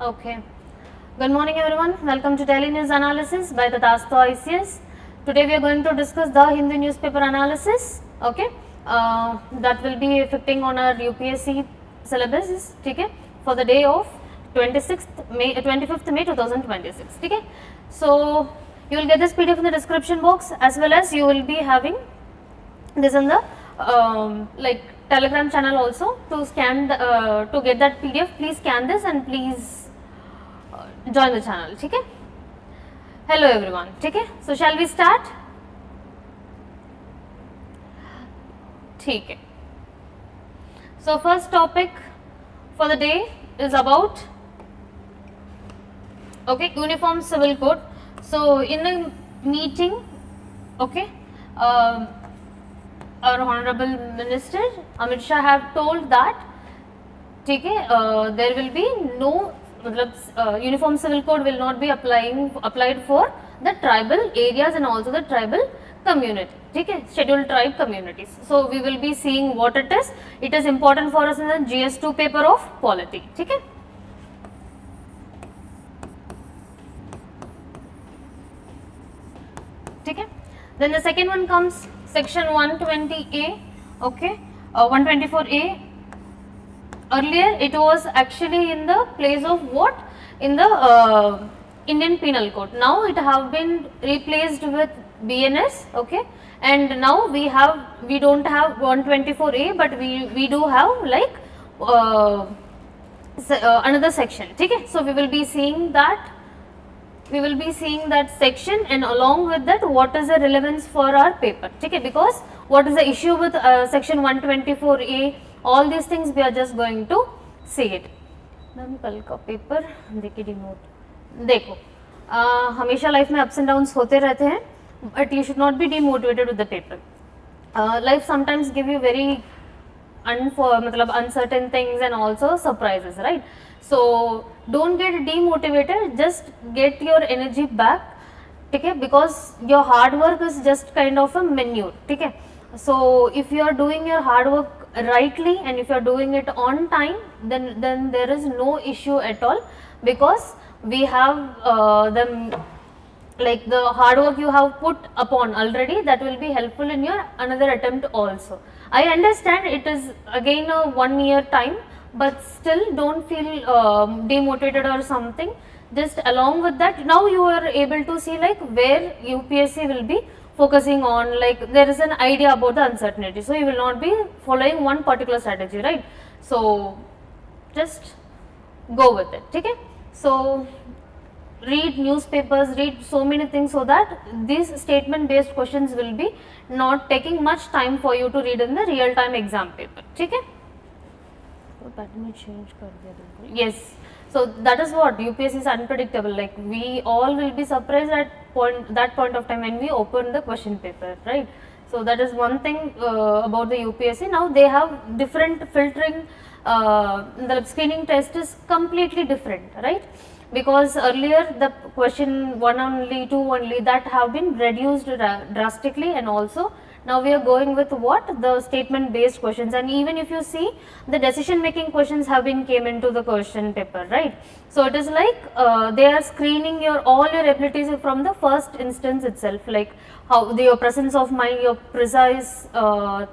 Okay. Good morning everyone. Welcome to Daily News Analysis by Tathastu ICS. Today we are going to discuss the Hindu newspaper analysis. Okay. That will be affecting on our UPSC syllabus. Okay. For the day of 25th May 2026. Okay. So you will get this PDF in the description box, as well as you will be having this in the Telegram channel also. To scan to get that PDF, please scan this and please join the channel. Okay. Hello everyone. Okay. So shall we start? Okay. So first topic for the day is about uniform civil code. So in the meeting, our honorable minister Amit Shah have told that there will be no uniform civil code will not be applied for the tribal areas and also the tribal community, scheduled tribe communities. So we will be seeing what it is. It is important for us in the GS2 paper of polity. Then the second one comes section 120A, 124A. Earlier it was actually in the place of what? In the Indian Penal Code. Now it have been replaced with BNS, and now we don't have 124A, but we do have like another section. So we will be seeing that. Section, and along with that what is the relevance for our paper, because what is the issue with section 124A, all these things we are just going to see it. Ma'am कल का paper देखिए demote देखो हमेशा life में ups and downs होते रहते हैं, but you should not be demotivated with the paper. Life sometimes give you very uncertain things and also surprises, right? So don't get demotivated, just get your energy back, because your hard work is just kind of a manure. So if you are doing your hard work rightly and if you are doing it on time, then there is no issue at all, because we have the hard work you have put upon already, that will be helpful in your another attempt also. I understand it is again a 1 year time, but still don't feel demotivated or something. Just along with that, now you are able to see like where UPSC will be focusing on, like there is an idea about the uncertainty, so you will not be following one particular strategy, right? So just go with it. So read newspapers, read so many things, so that these statement based questions will be not taking much time for you to read in the real time exam paper. Yes, so that is what UPSC is unpredictable. Like we all will be surprised at that point of time when we open the question paper, right? So that is one thing about the UPSC. Now they have different filtering. The screening test is completely different, right? Because earlier the question 1 only, 2 only, that have been reduced drastically, and also now we are going with what? The statement based questions. And even if you see, the decision making questions have been came into the question paper, right? So it is like they are screening all your abilities from the first instance itself, like how your presence of mind, your precise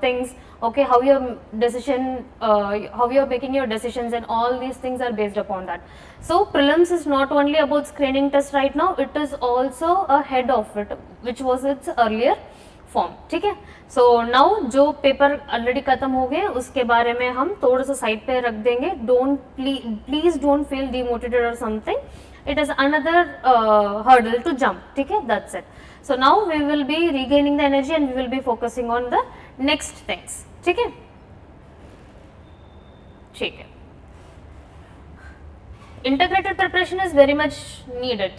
things, how your decision, how you are making your decisions, and all these things are based upon that. So prelims is not only about screening test right now, it is also ahead of it, which was its earlier form. So now जो paper already खत्म हो गए उसके बारे में हम थोड़ा सा साइड पे रख देंगे. Please don't feel demotivated or something. It is another hurdle to jump. That's it. So now we will be regaining the energy and we will be focusing on the next things. ठीक है. Integrated preparation is very much needed.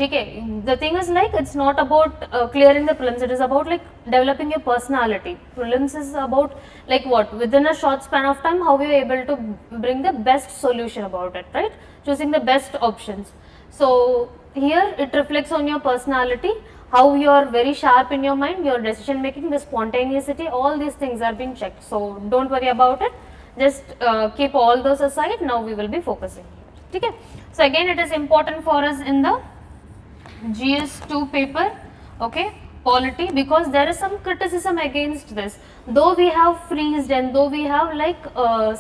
The thing is like it's not about clearing the prelims, it is about like developing your personality. Prelims is about like what, within a short span of time, how you are able to bring the best solution about it, right? Choosing the best options. So here it reflects on your personality, how you are very sharp in your mind, your decision making, the spontaneity, all these things are being checked. So don't worry about it, just keep all those aside. Now we will be focusing. ठीक है. So again it is important for us in the GS2 paper, okay, polity, because there is some criticism against this. Though we have freezed and though we have like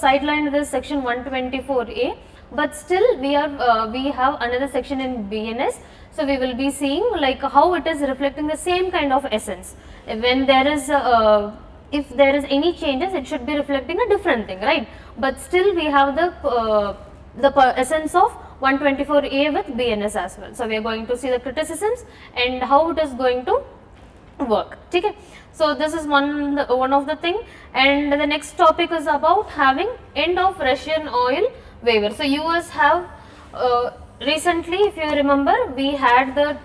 sidelined this section 124A, but still we have another section in BNS. So we will be seeing like how it is reflecting the same kind of essence. When there is if there is any changes, it should be reflecting a different thing, right? But still we have the essence of 124A with BNS as well. So we are going to see the criticisms and how it is going to work. Okay. So this is one of the thing, and the next topic is about having end of Russian oil waiver. So US have recently, if you remember, we had the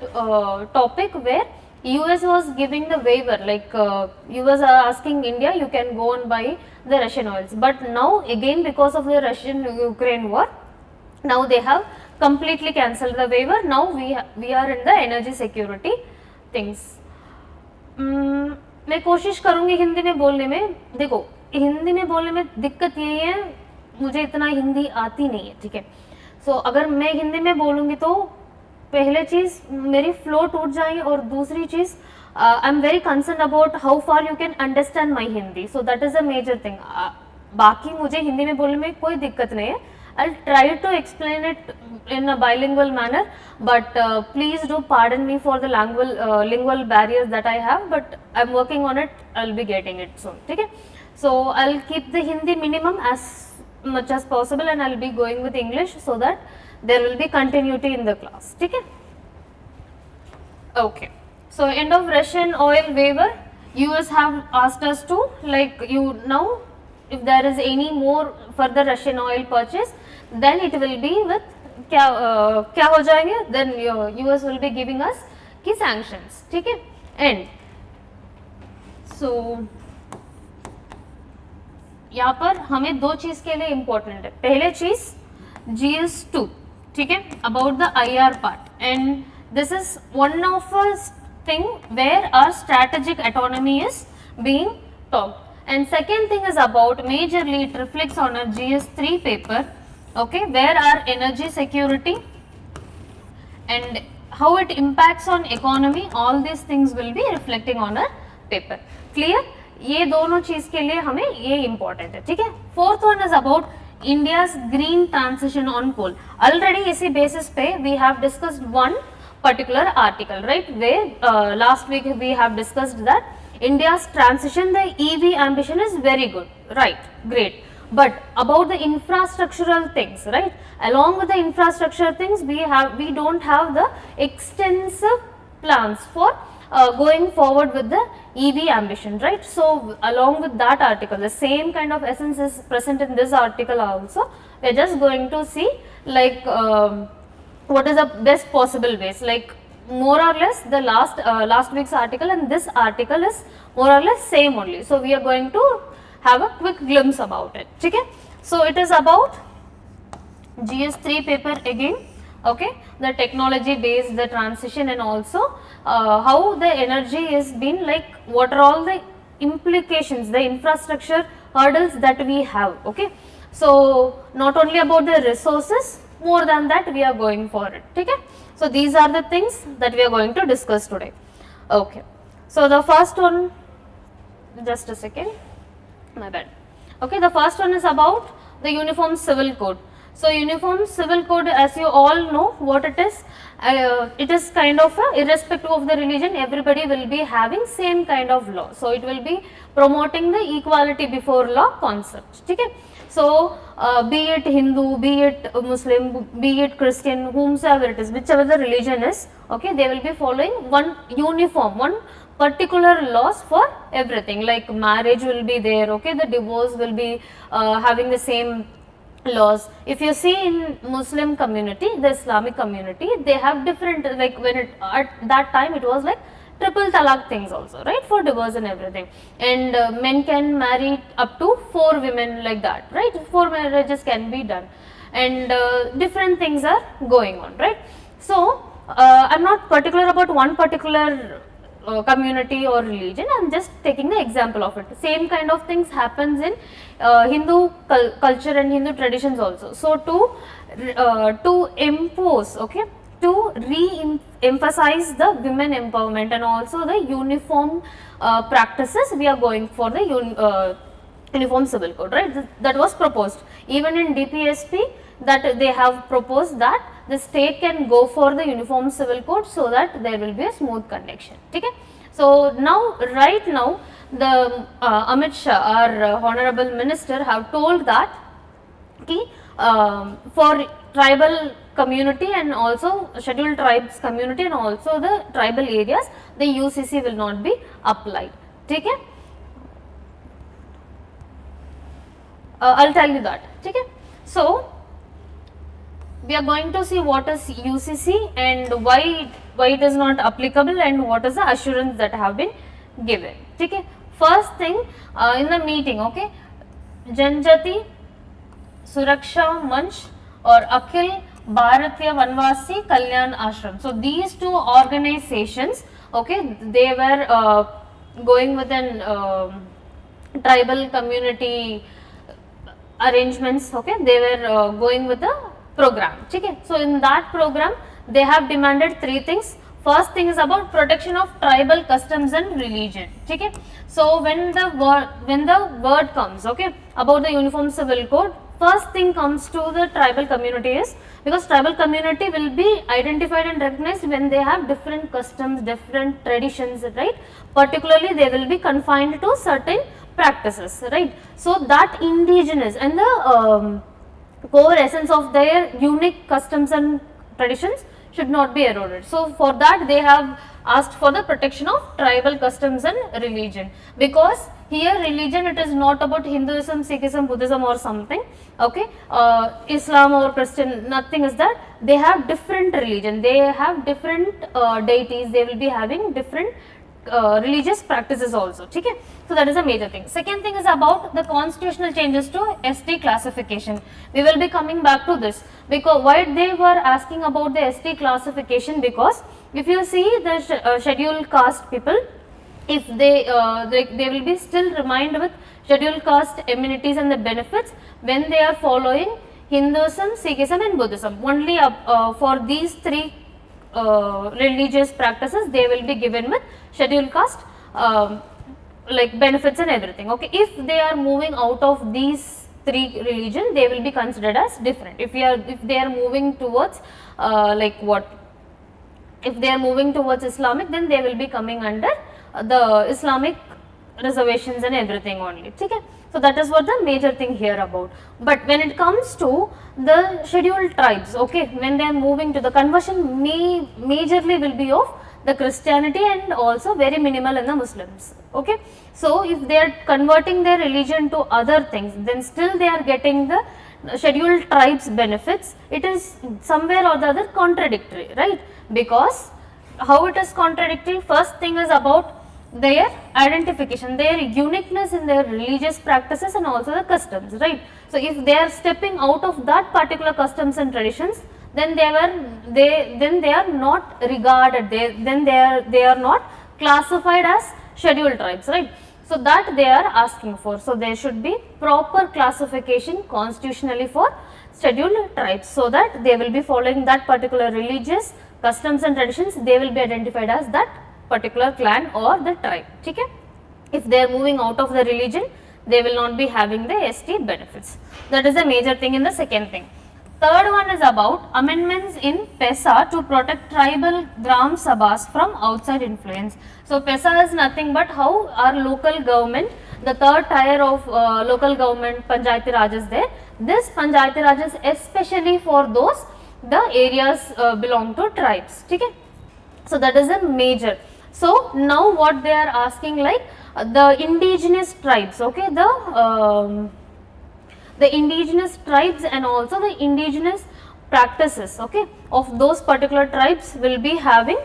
topic where US was giving the waiver, like US are asking India, you can go and buy the Russian oils. But now again, because of the Russian-Ukraine war, now they have completely cancelled the waiver. Now we are in the energy security things. मैं कोशिश करूँगी हिंदी में बोलने में. देखो, हिंदी में बोलने में दिक्कत यही है, मुझे इतना हिंदी आती नहीं है, ठीक है. सो अगर मैं हिंदी में बोलूँगी तो पहले चीज़ मेरी फ्लो टूट जाएगी, और दूसरी चीज़ I am very concern about how far you can understand my Hindi. So that is a major thing. बाकी मुझे हिंदी में बोलने में कोई दिक्कत नहीं है. I'll try to explain it in a bilingual manner, but please do pardon me for the lingual barriers that I have, but I'm working on it. I'll be getting it soon. Okay? So I'll keep the Hindi minimum as much as possible, and I'll be going with English so that there will be continuity in the class. Okay? Okay. So end of Russian oil waiver, US have asked us to, like, you now if there is any more further Russian oil purchase, then it will be with क्या हो जाएंगे, then US will be giving us की sanctions. ठीक है. And so यहाँ पर हमें दो चीज के लिए important है. पहले चीज GS2, ठीक है, about the IR part, and this is one of a thing where our strategic autonomy is being talked. And second thing is about, majorly it reflects on our GS3 paper, okay, where our energy security and how it impacts on economy, all these things will be reflecting on our paper. Clear? ये दोनों चीज के लिए हमें ये important है, ठीक है. Fourth one is about India's green transition on coal. Already इसी basis पे we have discussed one particular article, right, where last week we have discussed that India's transition, the EV ambition is very good, right, great, but about the infrastructural things, right, along with the infrastructure things, we don't have the extensive plans for going forward with the EV ambition, right. So along with that article, the same kind of essence is present in this article also. We are just going to see like what is the best possible ways, like more or less the last week's article and this article is more or less same only. So we are going to have a quick glimpse about it. Okay? So it is about GS3 paper again. Okay, the technology based, the transition, and also how the energy is been, like what are all the implications, the infrastructure hurdles that we have. Okay, so not only about the resources, more than that we are going for it. Okay, so these are the things that we are going to discuss today. Okay, so the first one, just a second, my bad. Okay, the first one is about the Uniform Civil Code. So Uniform Civil Code, as you all know what it is kind of irrespective of the religion, everybody will be having same kind of law. So it will be promoting the equality before law concept. Okay? So be it Hindu, be it Muslim, be it Christian, whomsoever it is, whichever the religion is, okay, they will be following one uniform, one particular laws for everything. Like marriage will be there, okay, the divorce will be having the same laws. If you see in Muslim community, the Islamic community, they have different, like when it at that time it was like triple talaq things also, right, for divorce and everything, and men can marry up to 4 women like that, right, 4 marriages can be done, and different things are going on, right. So I'm not particular about one particular community or religion. I'm just taking the example of it. Same kind of things happens in Hindu culture and Hindu traditions also. So to impose, okay, to re-emphasize the women empowerment and also the uniform practices, we are going for the uniform civil code, right? That was proposed. Even in DPSP, that they have proposed that the state can go for the uniform civil code so that there will be a smooth conduction. Okay? So now, right now, the Amit Shah, our honorable minister, have told that for tribal community and also scheduled tribes community and also the tribal areas, the UCC will not be applied. Okay? I'll tell you that. Okay? So we are going to see what is UCC and why it is not applicable and what is the assurance that have been given. Okay? First thing in the meeting, okay, Janjati Suraksha Manch or Akhil Bharatiya Vanvasi Kalyan Ashram. So these two organizations, okay, they were going with an tribal community arrangements, okay, they were going with the program. Okay? So in that program they have demanded three things. First thing is about protection of tribal customs and religion. Okay? So when the word comes, okay, about the uniform civil code, first thing comes to the tribal community is, because tribal community will be identified and recognized when they have different customs, different traditions, right? Particularly they will be confined to certain practices, right? So that indigenous and the core essence of their unique customs and traditions should not be eroded. So for that they have asked for the protection of tribal customs and religion, because here religion, it is not about Hinduism, Sikhism, Buddhism or something, okay, Islam or Christian, nothing is that. They have different religion, they have different deities, they will be having different religious practices also. Okay? So that is a major thing. Second thing is about the constitutional changes to ST classification. We will be coming back to this, because why they were asking about the ST classification, because if you see the scheduled caste people, if they will be still remained with scheduled caste amenities and the benefits when they are following Hinduism, Sikhism and Buddhism. Only for these three religious practices they will be given with scheduled caste like benefits and everything. Okay, if they are moving out of these three religion, they will be considered as different. If they are moving towards like what, if they are moving towards Islamic, then they will be coming under the Islamic reservations and everything only. Okay? So that is what the major thing here about. But when it comes to the scheduled tribes, okay, when they are moving to the conversion, majorly will be of the Christianity and also very minimal in the Muslims. Okay? So if they are converting their religion to other things, then still they are getting the scheduled tribes benefits. It is somewhere or the other contradictory, right? Because how it is contradictory? First thing is about their identification, their uniqueness in their religious practices and also the customs, right? So if they are stepping out of that particular customs and traditions, then they are not regarded, they are not classified as scheduled tribes, right? So that they are asking for. So there should be proper classification constitutionally for scheduled tribes, so that they will be following that particular religious customs and traditions, they will be identified as that particular clan or the tribe. Okay? If they are moving out of the religion, they will not be having the ST benefits. That is a major thing in the second thing. Third one is about amendments in PESA to protect tribal Gram Sabhas from outside influence. So PESA is nothing but how our local government, the third tier of local government, Panchayati Raj is there. This Panchayati Raj is especially for those, the areas belong to tribes. Okay? So that is a major. So now what they are asking, like the indigenous tribes, okay, the indigenous tribes and also the indigenous practices, okay, of those particular tribes will be having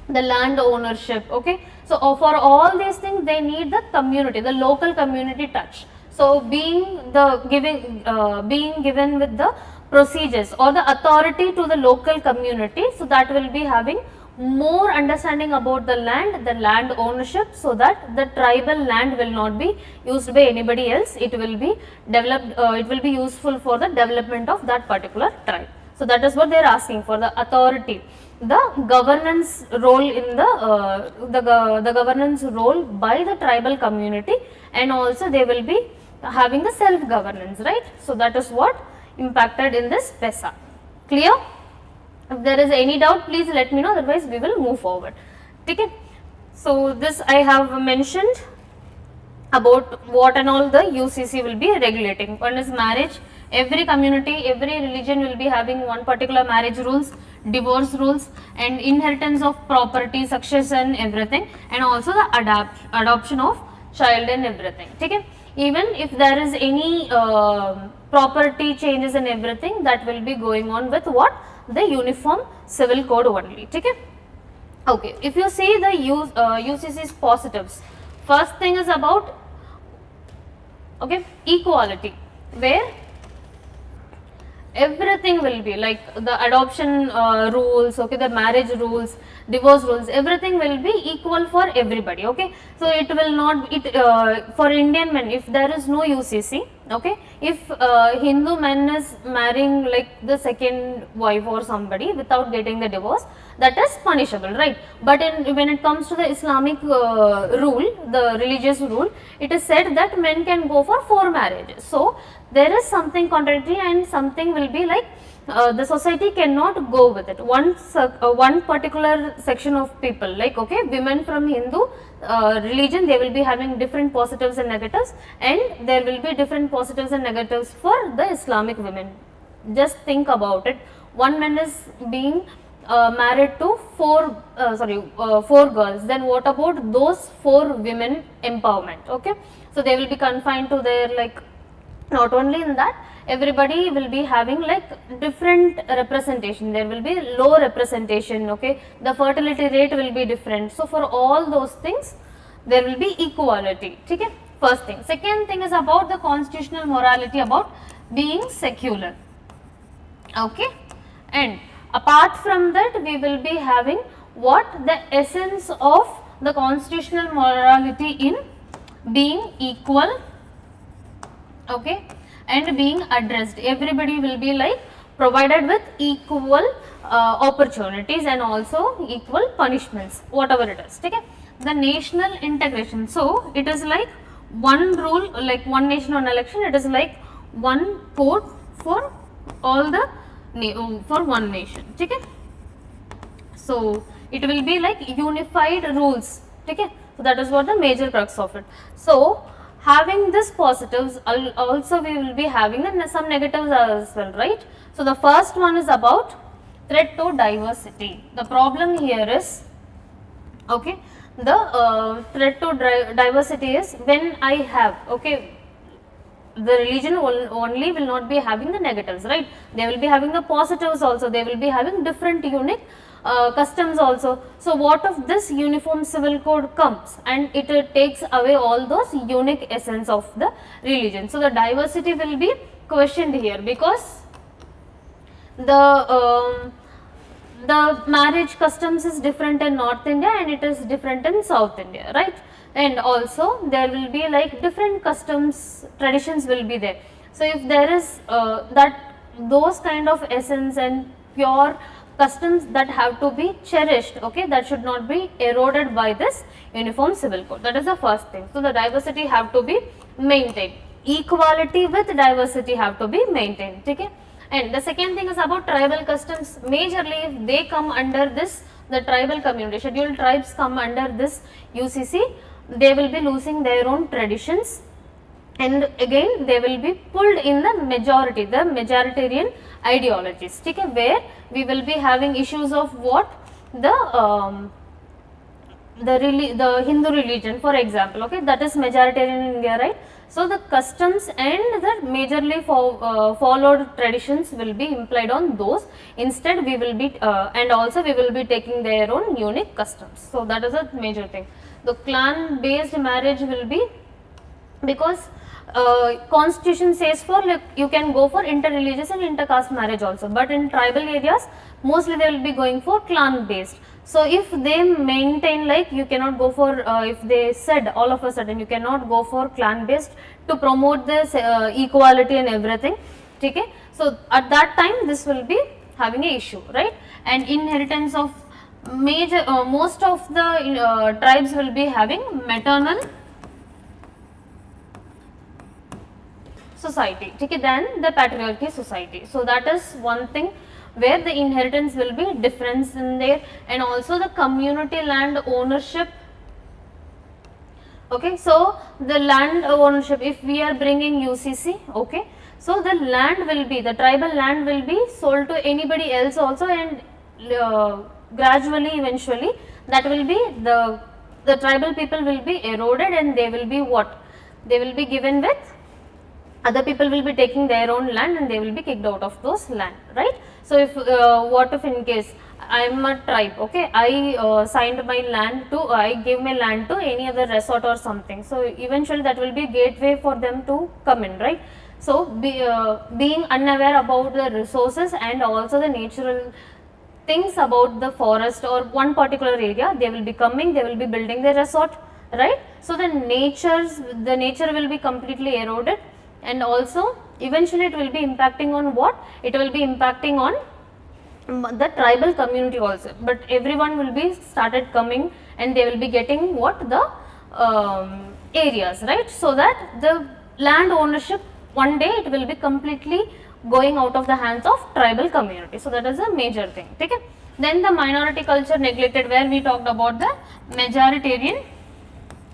the land ownership. Okay, so for all these things they need the community, the local community touch. So being given with the procedures or the authority to the local community, so that will be having more understanding about the land ownership, so that the tribal land will not be used by anybody else. It will be developed, it will be useful for the development of that particular tribe. So that is what they are asking for, the authority, the governance role in the governance role by the tribal community, and also they will be having the self governance, right? So that is what impacted in this PESA. Clear? If there is any doubt, please let me know, otherwise we will move forward. Okay. So this I have mentioned about what and all the UCC will be regulating. One is marriage. Every community, every religion will be having one particular marriage rules, divorce rules, and inheritance of property, succession, everything, and also the adoption of child and everything. Okay. Even if there is any property changes and everything, that will be going on with what? The uniform civil code only. Okay. Okay. If you see the UCC's positives, first thing is about, okay, equality, where everything will be like the adoption rules, okay, the marriage rules, divorce rules, everything will be equal for everybody. Okay. So it will not, for Indian men, if there is no UCC, okay, if Hindu man is marrying like the second wife or somebody without getting the divorce, that is punishable, right? But when it comes to the Islamic rule, the religious rule, it is said that men can go for 4 marriages. So there is something contradictory, and something will be like the society cannot go with it. One particular section of people, like, okay, women from Hindu religion, they will be having different positives and negatives, and there will be different positives and negatives for the Islamic women. Just think about it. One man is being married to 4 girls, then what about those 4 women empowerment? Okay, so they will be confined to their, like, not only in that, everybody will be having like different representation. There will be low representation, okay, the fertility rate will be different. So for all those things, there will be equality. Okay, first thing. Second thing is about the constitutional morality, about being secular. Okay, and apart from that, we will be having what? The essence of the constitutional morality in being equal, okay, and being addressed. Everybody will be like provided with equal opportunities and also equal punishments, whatever it is. Okay, the national integration. So it is like one rule, like one nation, one election. It is like one code for all the for one nation. Okay, so it will be like unified rules. Okay, so that is what the major crux of it. So having this positives, also we will be having some negatives as well, right? So the first one is about threat to diversity. The problem here is, okay, the threat to diversity is when I have, okay, the religion only will not be having the negatives, right? They will be having the positives also. They will be having different unique customs also. So what if this uniform civil code comes and it takes away all those unique essence of the religion? So the diversity will be questioned here, because the marriage customs is different in North India and it is different in South India, right? And also there will be like different customs, traditions will be there. So if there is those kind of essence and pure customs that have to be cherished, okay, that should not be eroded by this uniform civil code. That is the first thing. So the diversity have to be maintained. Equality with diversity have to be maintained. Okay, and the second thing is about tribal customs. Majorly, if they come under this, the tribal community, scheduled tribes come under this UCC, they will be losing their own traditions, and again they will be pulled in the majority, the majoritarian ideologies. Okay, where we will be having issues of what? The Hindu religion, for example, okay, that is majoritarian in India, right? So the customs and the majorly followed traditions will be implied on those. Instead, we will be and also we will be taking their own unique customs. So that is a major thing. The clan based marriage will be because constitution says for like you can go for interreligious and intercaste marriage also, but in tribal areas mostly they will be going for clan based. So if they maintain like you cannot go for if they said all of a sudden you cannot go for clan based to promote this equality and everything, okay, so at that time this will be having a issue, right? And inheritance of major most of the tribes will be having maternal society, okay, than the patriarchy society. So that is one thing where the inheritance will be difference in there, and also the community land ownership. Okay, so the land ownership, if we are bringing UCC, okay, so the land will be, the tribal land will be sold to anybody else also, and gradually eventually that will be the tribal people will be eroded, and they will be what? They will be given with, other people will be taking their own land and they will be kicked out of those land, right? So if what if in case I am a tribe, okay, I signed my land to, I gave my land to any other resort or something, so eventually that will be gateway for them to come in, right? So being unaware about the resources and also the natural things about the forest or one particular area, they will be coming, they will be building their resort, right? So the nature will be completely eroded, and also eventually it will be impacting on what? It will be impacting on the tribal community also, but everyone will be started coming and they will be getting what? The areas, right? So that the land ownership one day it will be completely going out of the hands of tribal community. So that is a major thing, okay? Then the minority culture neglected, where we talked about the majoritarian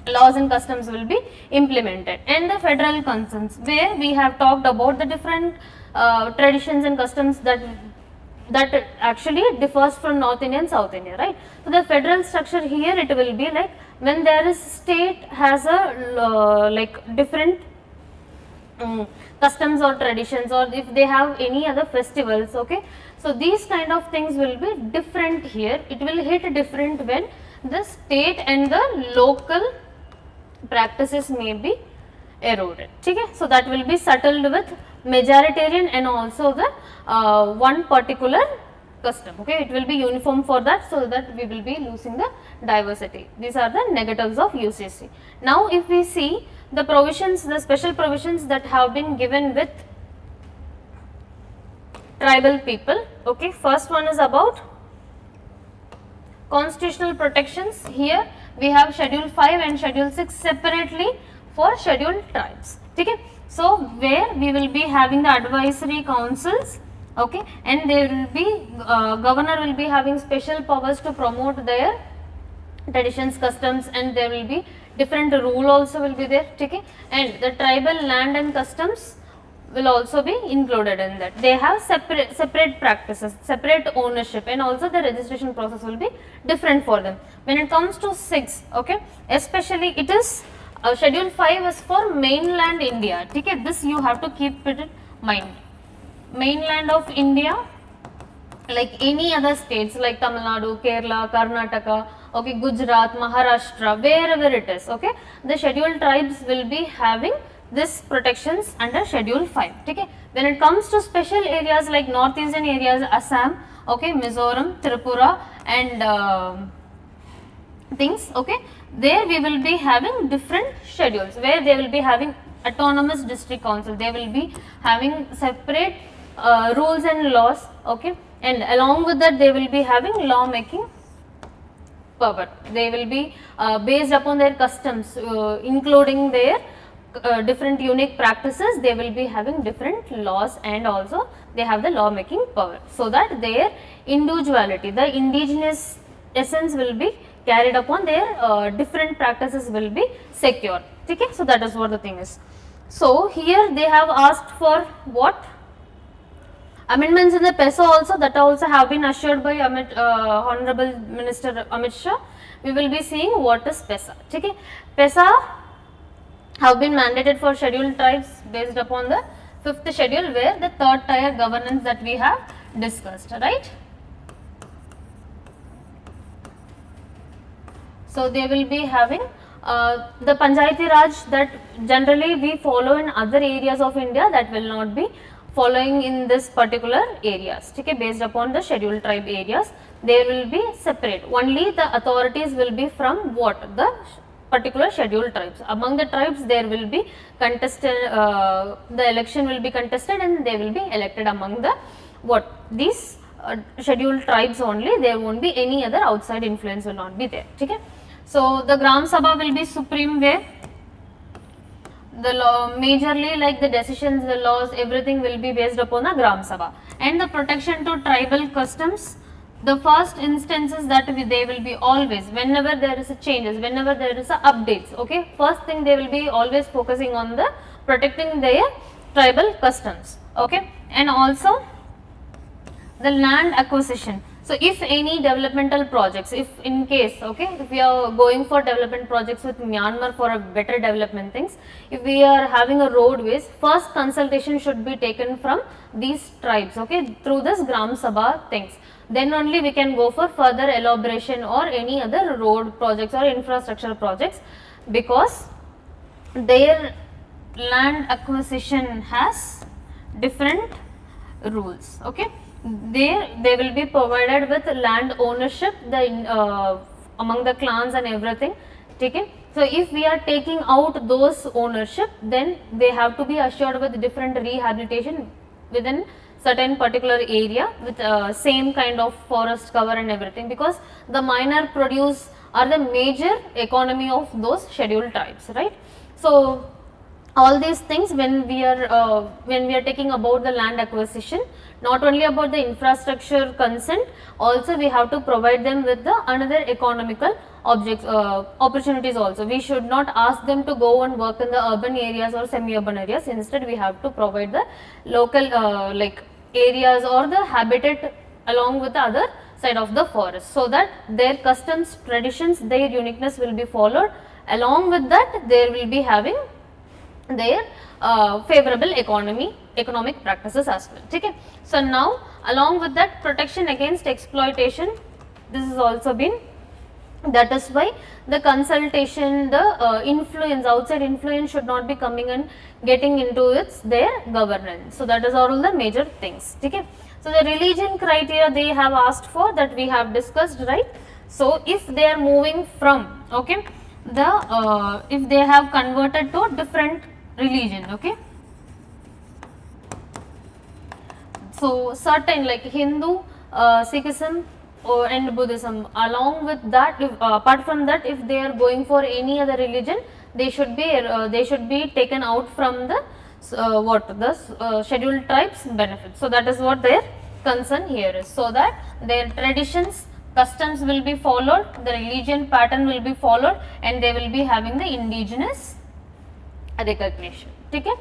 laws and customs will be implemented, and the federal concerns, where we have talked about the different traditions and customs that actually differs from North India and South India, right? So the federal structure here, it will be like when there is state has a like different customs or traditions, or if they have any other festivals, okay, so these kind of things will be different here. It will hit different when the state and the local practices may be eroded, okay? So that will be settled with majoritarian and also the one particular custom, okay? It will be uniform for that, so that we will be losing the diversity. These are the negatives of UCC. Now if we see the provisions, the special provisions that have been given with tribal people, okay, first one is about constitutional protections. Here we have schedule 5 and schedule 6 separately for scheduled tribes, okay? So where we will be having the advisory councils, okay, and there will be governor will be having special powers to promote their traditions, customs, and there will be different rule also will be there, okay, and the tribal land and customs will also be included in that. They have separate practices, separate ownership, and also the registration process will be different for them. When it comes to 6, okay, especially it is schedule 5 is for mainland India, okay, this you have to keep it in mind. Mainland of India, like any other states like Tamil Nadu, Kerala, Karnataka, okay, Gujarat, Maharashtra, wherever it is, okay, the scheduled tribes will be having this protections under schedule 5, okay. When it comes to special areas like northeastern areas, Assam, okay, Mizoram, Tripura and things, okay, there we will be having different schedules where they will be having autonomous district council, they will be having separate rules and laws, okay, and along with that they will be having law making power. They will be based upon their customs, including their different unique practices, they will be having different laws, and also they have the law making power, so that their individuality, the indigenous essence will be carried upon, their different practices will be secure, okay. So that is what the thing is. So here they have asked for what? Amendments in the PESO also, that also have been assured by Honorable Minister Amit Shah. We will be seeing what is PESA, okay. PESA have been mandated for scheduled tribes based upon the 5th schedule, where the 3rd tier governance that we have discussed, right. So they will be having The Panchayati Raj that generally we follow in other areas of India, that will not be following in this particular areas, okay, based upon the scheduled tribe areas, they will be separate. Only the authorities will be from what? The particular scheduled tribes. Among the tribes there will be contested, the election will be contested and they will be elected among the what? These scheduled tribes only, there won't be any other outside influence will not be there, okay. So the Gram Sabha will be supreme where the law majorly like the decisions, the laws, everything will be based upon the Gram Sabha. And the protection to tribal customs, the first instances that they will be always, whenever there is a changes, whenever there is a updates, okay, first thing they will be always focusing on the protecting their tribal customs, okay. And also the land acquisition. So if any developmental projects, if in case, okay, if we are going for development projects with Myanmar for a better development things, if we are having a roadways, first consultation should be taken from these tribes, okay, through this Gram Sabha things. Then only we can go for further elaboration or any other road projects or infrastructure projects, because their land acquisition has different rules, okay. They will be provided with land ownership among the clans and everything, okay. So if we are taking out those ownership, then they have to be assured with different rehabilitation within certain particular area with same kind of forest cover and everything, because the minor produce are the major economy of those scheduled tribes, right. So all these things when we are taking about the land acquisition, not only about the infrastructure consent, also we have to provide them with the another economical objects opportunities also. We should not ask them to go and work in the urban areas or semi-urban areas. Instead we have to provide the local like areas or the habitat along with the other side of the forest, so that their customs, traditions, their uniqueness will be followed. Along with that, they will be having their favorable economic practices as well, okay. So now along with that, protection against exploitation, this has also been, that is why the consultation, the influence, outside influence should not be coming and getting into their governance. So that is all the major things, okay. So the religion criteria they have asked for, that we have discussed, right. So if they are moving from, okay, the if they have converted to different religion, okay. So certain like Hindu, Sikhism and Buddhism, along with that, if, apart from that, if they are going for any other religion, they should be taken out from the scheduled tribes benefits. So that is what their concern here is, so that their traditions, customs will be followed, the religion pattern will be followed, and they will be having the indigenous recognition, okay.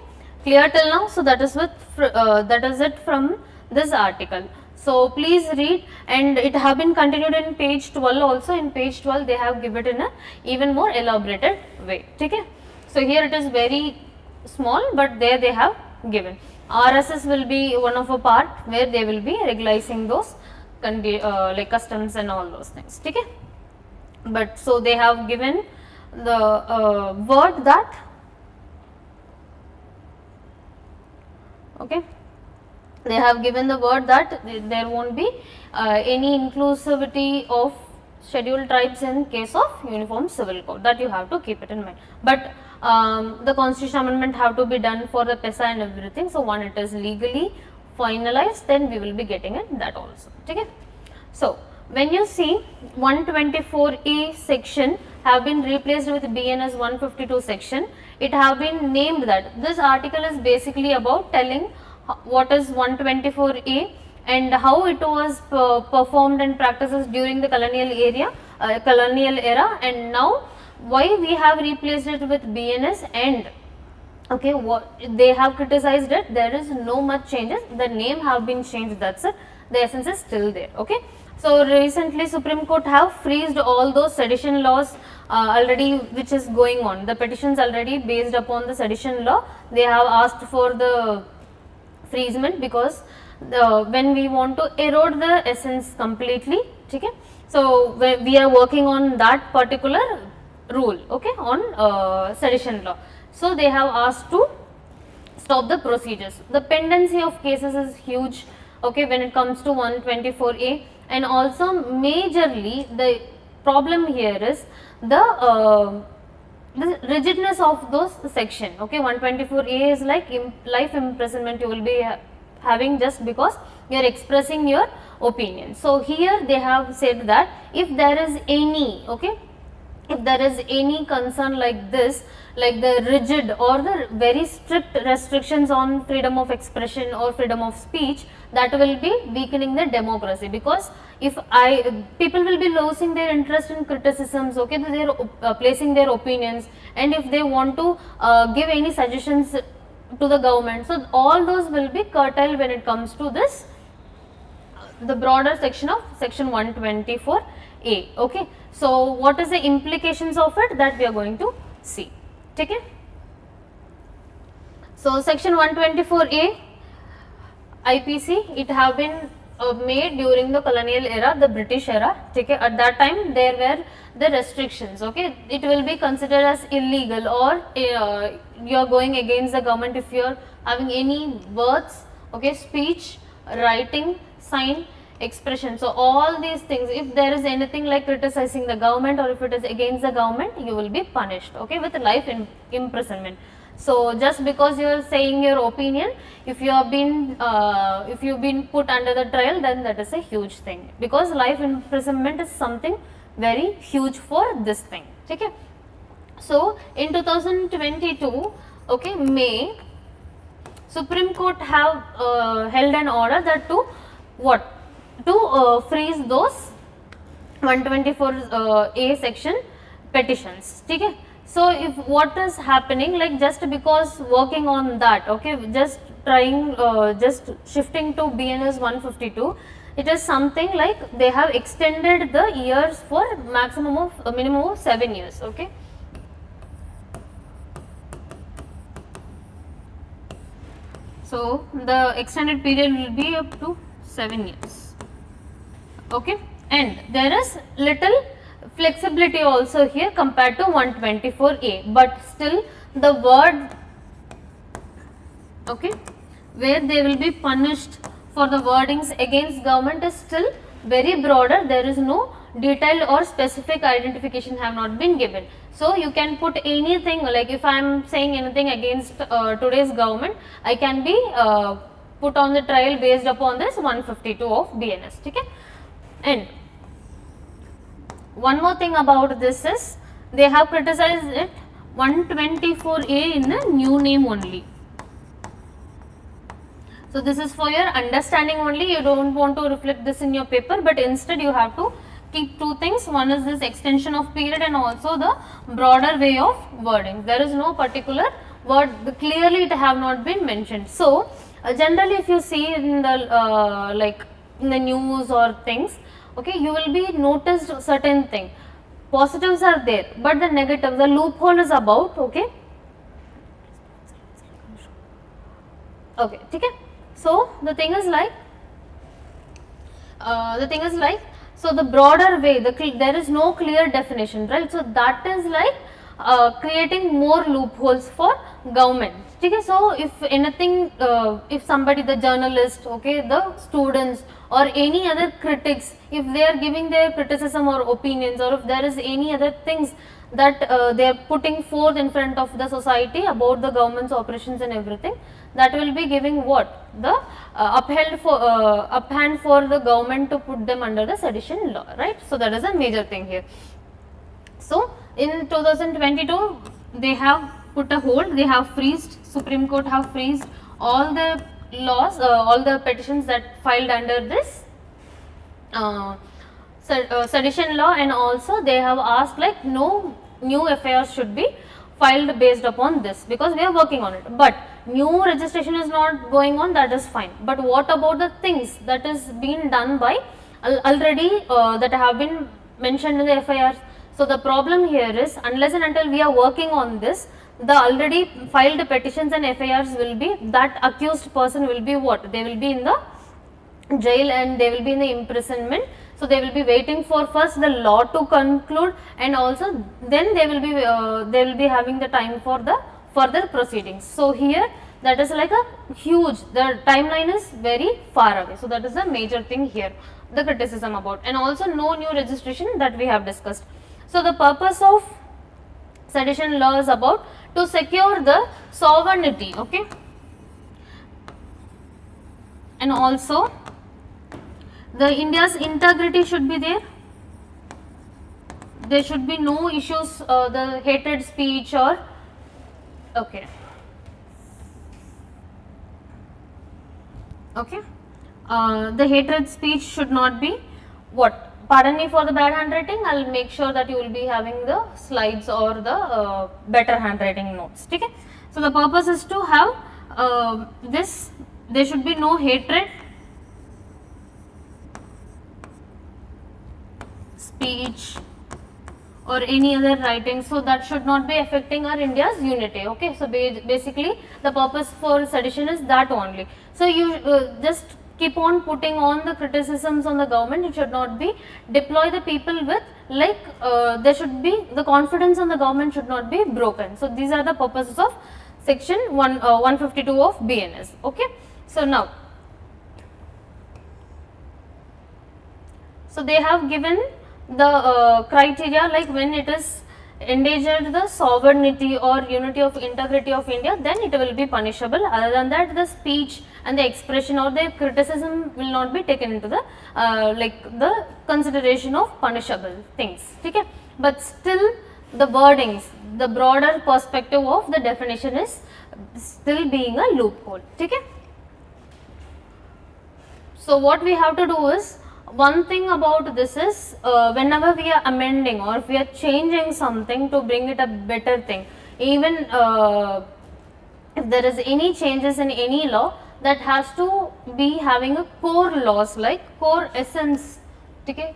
Clear till now? So that is it from this article. So please read, and it have been continued in page 12 also. In page 12 they have given it in a even more elaborated way, okay. So here it is very small, but there they have given. RSS will be one of a part where they will be regularizing those like customs and all those things, okay. But so they have given the word that, okay, they have given the word that there won't be any inclusivity of scheduled tribes in case of uniform civil code, that you have to keep it in mind. But the constitution amendment have to be done for the PESA and everything. So when it is legally finalized, then we will be getting it that also, okay. So when you see 124A section have been replaced with BNS 152 section, it have been named that. This article is basically about telling what is 124A and how it was performed and practices during the colonial era, and now why we have replaced it with BNS, and okay, what they have criticized it, there is no much changes, the name have been changed, that's it, the essence is still there, okay. So recently Supreme Court have freezed all those sedition laws already which is going on, the petitions already based upon the sedition law, they have asked for the freezement, because when we want to erode the essence completely, okay. So we are working on that particular rule, okay, on sedition law. So they have asked to stop the procedures. The pendency of cases is huge, okay, when it comes to 124A, and also majorly the problem here is the rigidness of those section, okay. 124A is like life imprisonment you will be having just because you are expressing your opinion. So here they have said that if there is any, okay, if there is any concern like this, like the rigid or the very strict restrictions on freedom of expression or freedom of speech, that will be weakening the democracy, because if people will be losing their interest in criticisms, okay, they are placing their opinions, and if they want to give any suggestions to the government, so all those will be curtailed when it comes to this the broader section of section 124A, okay. So what is the implications of it, that we are going to see, okay. So section 124A IPC, it have been made during the colonial era, the British era, okay. At that time there were the restrictions, okay. It will be considered as illegal, or you are going against the government if you are having any words, okay, speech, writing, sign, expression. So all these things, if there is anything like criticizing the government or if it is against the government, you will be punished, okay, with life imprisonment. So just because you are saying your opinion, if you have been put under the trial, then that is a huge thing, because life imprisonment is something very huge for this thing, okay. So in 2022, okay, May, Supreme Court have held an order that to what? To freeze those 124A section petitions, okay. So if what is happening, like just because working on that, okay, just trying, just shifting to BNS 152, it is something like they have extended the years for maximum of minimum of 7 years, okay. So the extended period will be up to 7 years, okay, and there is little flexibility also here compared to 124A, but still the word, okay, where they will be punished for the wordings against government is still very broader. There is no detailed or specific identification have not been given. So you can put anything, like if I am saying anything against today's government, I can be put on the trial based upon this 152 of BNS, okay. And one more thing about this is they have criticized it 124A in a new name only. So this is for your understanding only, you don't want to reflect this in your paper, but instead you have to keep two things. One is this extension of period and also the broader way of wording. There is no particular word, clearly it have not been mentioned. So generally if you see in the like in the news or things, okay, you will be noticed certain thing. Positives are there, but the negative, the loophole is about, okay. Okay, okay. So the thing is like, so the broader way, there is no clear definition, right? So that is like creating more loopholes for government. Okay, so if anything, if somebody, the journalist, okay, the students or any other critics, if they are giving their criticism or opinions, or if there is any other things that they are putting forth in front of the society about the government's operations and everything, that will be giving what? The uphand for the government to put them under the sedition law, right? So that is a major thing here. So in 2022, they have put a hold, they have freezed, Supreme Court have freezed all the laws, all the petitions that filed under this sedition law, and also they have asked like no new FIRs should be filed based upon this, because we are working on it, but new registration is not going on, that is fine. But what about the things that is being done by already that have been mentioned in the FIRs? So the problem here is, unless and until we are working on this, the already filed petitions and FIRs will be, that accused person will be what? They will be in the jail and they will be in the imprisonment. So they will be waiting for first the law to conclude, and also then they will be having the time for the further proceedings. So here that is like a huge, the timeline is very far away. So that is the major thing here, the criticism about, and also no new registration that we have discussed. So the purpose of sedition law is about to secure the sovereignty, okay, and also the India's integrity should be there. There should be no issues, the hatred speech or, okay, okay, the hatred speech should not be what, pardon me for the bad handwriting, I will make sure that you will be having the slides or the better handwriting notes, okay. So the purpose is to have this, there should be no hatred speech or any other writing, so that should not be affecting our India's unity, okay. So basically the purpose for sedition is that only. So you just keep on putting on the criticisms on the government, it should not be deploy the people with like there should be the confidence on the government should not be broken. So these are the purposes of section 152 of BNS, okay. So now, so they have given the criteria, like when it is endangered the sovereignty or unity of integrity of India, then it will be punishable. Other than that, the speech and the expression or the criticism will not be taken into the like the consideration of punishable things, okay. But still the wordings, the broader perspective of the definition is still being a loophole, okay. So what we have to do is, one thing about this is whenever we are amending or if we are changing something to bring it a better thing, even if there is any changes in any law, that has to be having a core laws, like core essence, okay.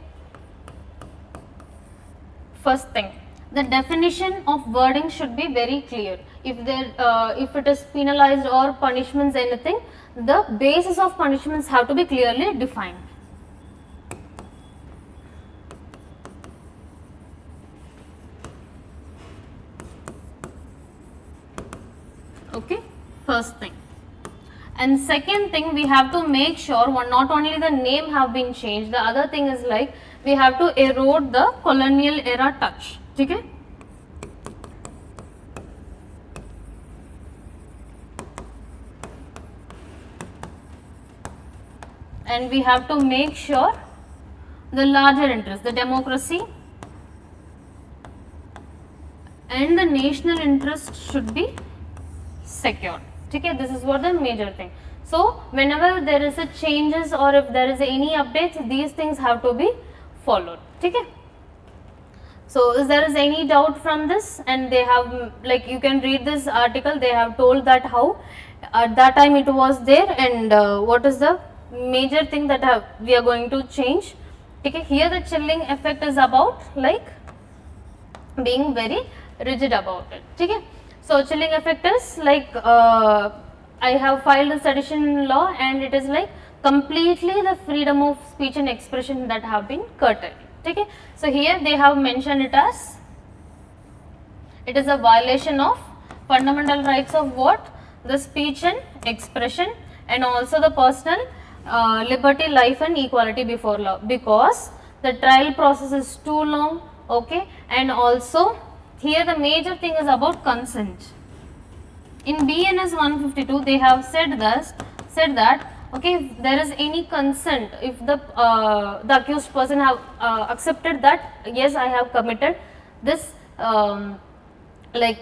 First thing, the definition of wording should be very clear. If there if it is penalized or punishments anything, the basis of punishments have to be clearly defined. Okay, first thing. And second thing, we have to make sure one, not only the name have been changed, the other thing is like we have to erode the colonial era touch, okay. And we have to make sure the larger interest, the democracy and the national interest should be secured, okay. This is what the major thing. So whenever there is a changes or if there is any updates, these things have to be followed, okay. So is there is any doubt from this? And they have, like, you can read this article, they have told that how at that time it was there, and what is the major thing that we are going to change, okay. Here the chilling effect is about like being very rigid about it, okay. So chilling effect is like I have filed a sedition law and it is like completely the freedom of speech and expression that have been curtailed, okay. So here they have mentioned it as it is a violation of fundamental rights of what, the speech and expression, and also the personal liberty, life and equality before law, because the trial process is too long, okay. And also here the major thing is about consent. In BNS 152 they have said that okay, if there is any consent, if the accused person have accepted that yes, I have committed this like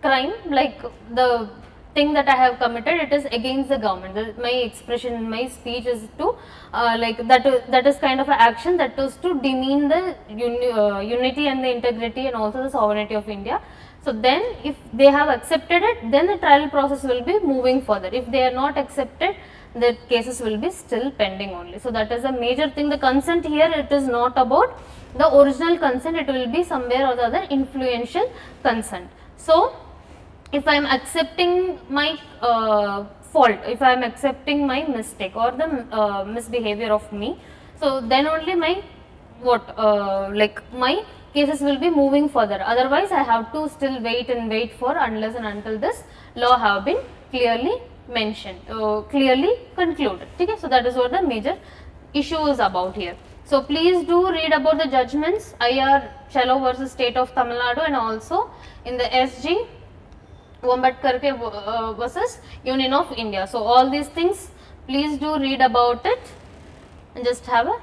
crime, like the thing that I have committed, it is against the government, my expression, my speech is to like that is kind of an action that is to demean the unity and the integrity and also the sovereignty of India. So then if they have accepted it, then the trial process will be moving further. If they are not accepted, the cases will be still pending only. So that is a major thing. The consent here, it is not about the original consent, it will be somewhere or the other influential consent. So if I am accepting my fault, if I am accepting my mistake or the misbehavior of me, So then only my like my cases will be moving further. Otherwise, I have to still wait and wait for unless and until this law have been clearly mentioned, clearly concluded. Okay, so that is what the major issue is about here. So please do read about the judgments IR Cello versus State of Tamil Nadu, and also in the SG Wambadkar versus Union of India. So all these things please do read about it and just have a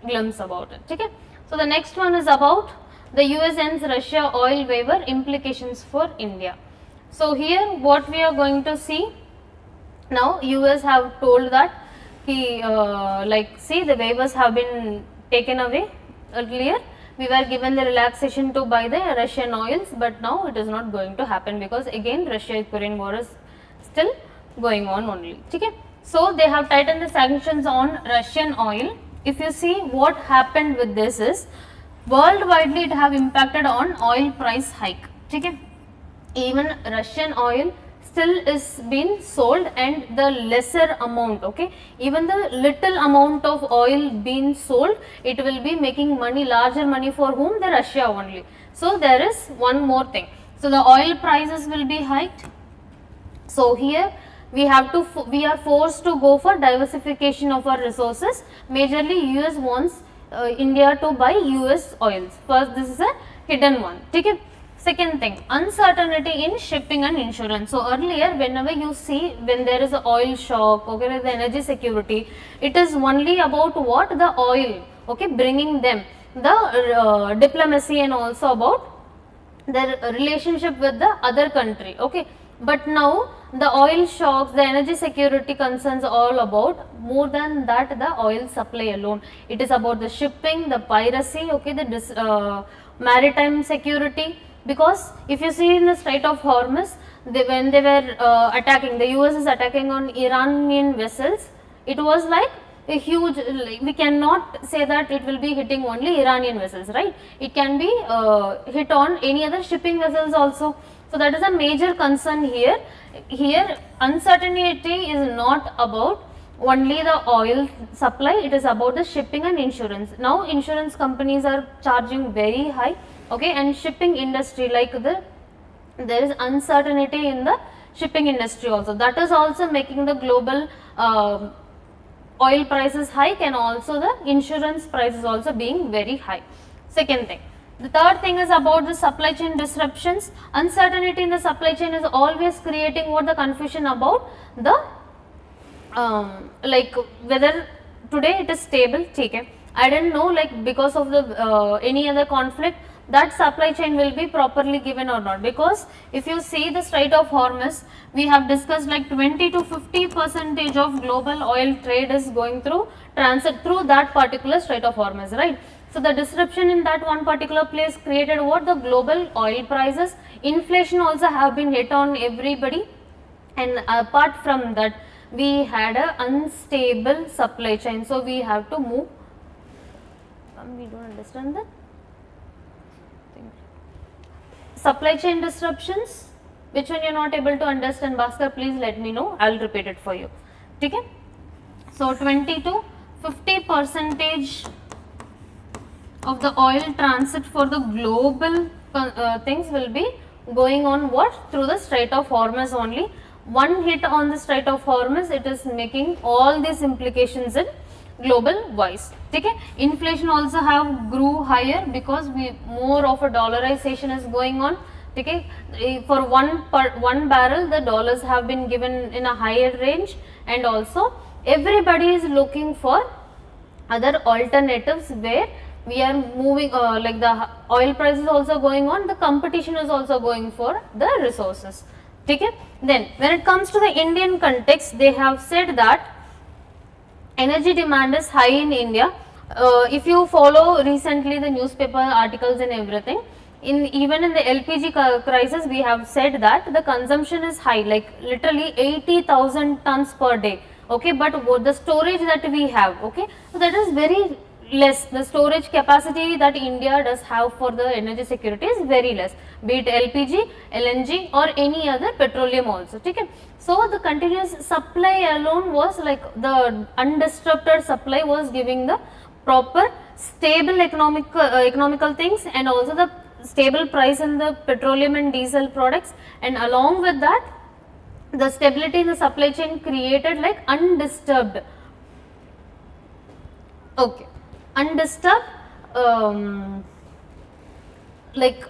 glimpse about it. Okay. So the next one is about the US ends Russia oil waiver implications for India. So here what we are going to see now, US have told that like see the waivers have been taken away earlier. We were given the relaxation to buy the Russian oils, but now it is not going to happen because again Russia-Ukraine war is still going on only. Okay. So they have tightened the sanctions on Russian oil. If you see what happened with this is, worldwide it have impacted on oil price hike. Okay. Even Russian oil still is being sold, and the lesser amount, okay, even the little amount of oil being sold, it will be making money, larger money for whom? The Russia only. So there is one more thing. So the oil prices will be hiked. So here we are forced to go for diversification of our resources. Majorly US wants India to buy US oils. First, this is a hidden one. Okay. Second thing, uncertainty in shipping and insurance. So earlier, whenever you see when there is a oil shock, okay, the energy security, it is only about what? The oil, okay, bringing them, the diplomacy, and also about their relationship with the other country, okay. But now the oil shocks, the energy security concerns all about more than that, the oil supply alone. It is about the shipping, the piracy, okay, the maritime security. Because if you see in the Strait of Hormuz, when they were attacking, the US is attacking on Iranian vessels, it was like a huge, we cannot say that it will be hitting only Iranian vessels, right? It can be hit on any other shipping vessels also. So that is a major concern here. Here uncertainty is not about only the oil supply, it is about the shipping and insurance. Now insurance companies are charging very high, okay, and shipping industry, like there is uncertainty in the shipping industry also. That is also making the global oil prices hike, and also the insurance prices also being very high. Second thing. The third thing is about the supply chain disruptions. Uncertainty in the supply chain is always creating what? The confusion about the like whether today it is stable, okay. I didn't know, like because of the any other conflict, that supply chain will be properly given or not. Because if you see the Strait of Hormuz, we have discussed like 20 to 50% of global oil trade is going through transit through that particular Strait of Hormuz, right? So the disruption in that one particular place created what? The global oil prices. Inflation also have been hit on everybody, and apart from that, we had a unstable supply chain. So we have to move. We don't understand that. Supply chain disruptions. Which one you are not able to understand, Bhaskar? Please let me know. I will repeat it for you. Okay. So 20 to 50% of the oil transit for the global things will be going on what? Through the Strait of Hormuz only. One hit on the Strait of Hormuz, it is making all these implications in global wise. Okay. Inflation also have grew higher because more of a dollarization is going on. Okay. For one barrel, the dollars have been given in a higher range, and also everybody is looking for other alternatives where we are moving, like the oil price is also going on, the competition is also going for the resources. Okay. Then when it comes to the Indian context, they have said that energy demand is high in India. If you follow recently the newspaper articles and everything, even in the LPG crisis, we have said that the consumption is high, like literally 80,000 tons per day. Okay, but the storage that we have, okay, so that is very less. The storage capacity that India does have for the energy security is very less, be it LPG, LNG or any other petroleum also. Okay. So the continuous supply alone was like the undisrupted supply was giving the proper stable economical things, and also the stable price in the petroleum and diesel products, and along with that the stability in the supply chain created like undisturbed, okay, undisturbed like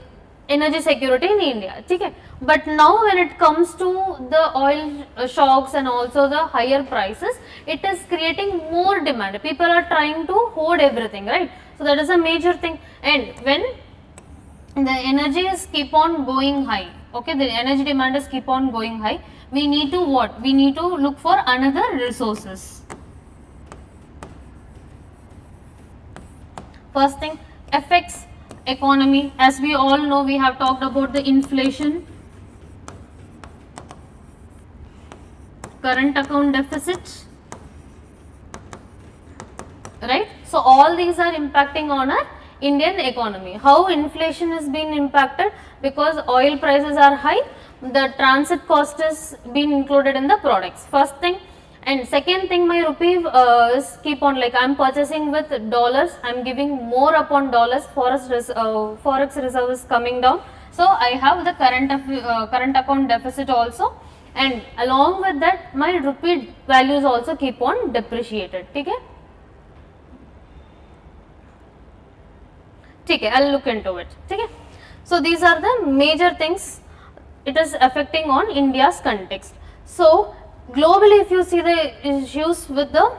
energy security in India. Okay. But now when it comes to the oil shocks and also the higher prices, it is creating more demand. People are trying to hoard everything, right? So that is a major thing. And when the energy is keep on going high, okay, the energy demand is keep on going high, we need to what? We need to look for another resources. First thing affects economy. As we all know, we have talked about the inflation, current account deficit, right? So all these are impacting on our Indian economy. How inflation has been impacted? Because oil prices are high, the transit cost is being included in the products. First thing. And second thing, my rupee is keep on, like I am purchasing with dollars, I am giving more upon dollars, forex reserve is coming down. So I have the current account deficit also, and along with that my rupee values also keep on depreciated. Okay. Okay, I'll look into it. Okay. So these are the major things it is affecting on India's context. So globally, if you see the issues with the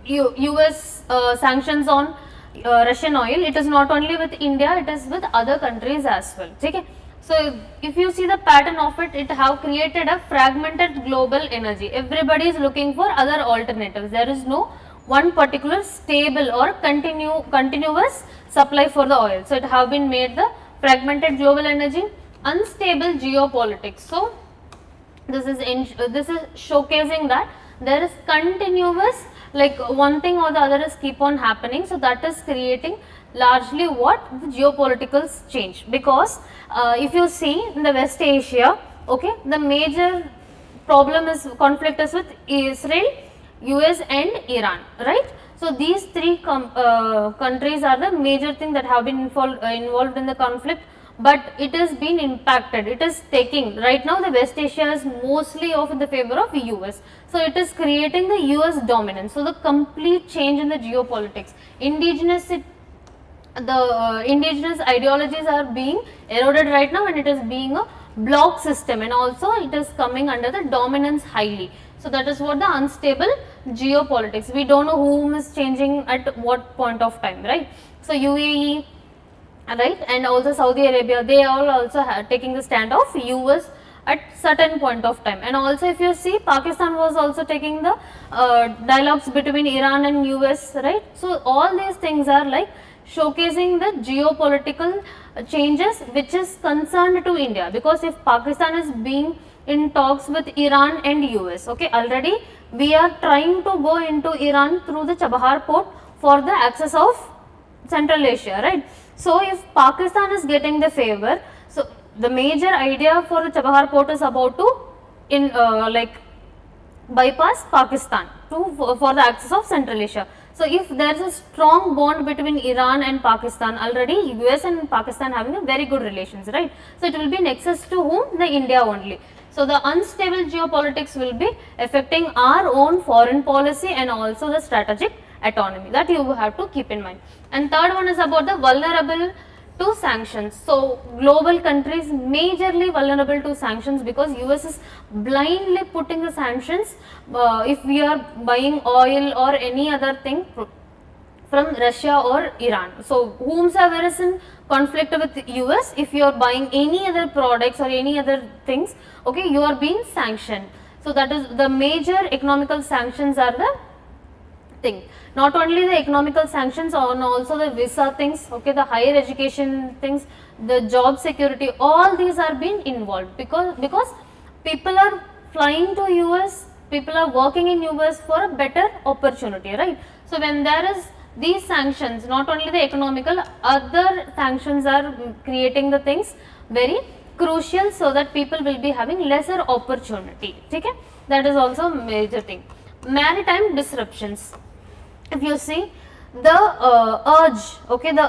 US sanctions on Russian oil, it is not only with India, it is with other countries as well. Okay. So if you see the pattern of it, it have created a fragmented global energy. Everybody is looking for other alternatives. There is no one particular stable or continuous supply for the oil. So it have been made the fragmented global energy, unstable geopolitics. So this is showcasing that there is continuous, like one thing or the other is keep on happening. So that is creating largely what? The geopolitical change. Because if you see in the West Asia, okay, the major problem is conflict is with Israel, US and Iran, right? So these three countries are the major thing that have been involved in the conflict. But it has been impacted, it is taking, right now the West Asia is mostly of in the favor of US. So it is creating the US dominance. So the complete change in the geopolitics, indigenous ideologies are being eroded right now, and it is being a block system, and also it is coming under the dominance highly. So that is what the unstable geopolitics, we don't know whom is changing at what point of time, right? So UAE, right, and also Saudi Arabia, they are also taking the stand of US at certain point of time. And also if you see, Pakistan was also taking the dialogues between Iran and US, right? So all these things are like showcasing the geopolitical changes which is concerned to India, because if Pakistan is being in talks with Iran and US, okay, already we are trying to go into Iran through the Chabahar port for the access of Central Asia, right? So if Pakistan is getting the favor, so the major idea for the Chabahar port is about to like bypass Pakistan for the access of Central Asia. So if there is a strong bond between Iran and Pakistan, already US and Pakistan having a very good relations, right? So it will be nexus to whom? The India only. So the unstable geopolitics will be affecting our own foreign policy and also the strategic autonomy, that you have to keep in mind. And third one is about the vulnerable to sanctions. So global countries majorly vulnerable to sanctions, because US is blindly putting the sanctions if we are buying oil or any other thing from Russia or Iran. So whomsoever is in conflict with US, if you are buying any other products or any other things, okay, you are being sanctioned. So that is the major economical sanctions are the thing. Not only the economical sanctions, on also the visa things, okay, the higher education things, the job security, all these are being involved, because people are flying to US, people are working in US for a better opportunity, right? So when there is these sanctions, not only the economical, other sanctions are creating the things very crucial, so that people will be having lesser opportunity. Okay, that is also a major thing. Maritime disruptions. If you see the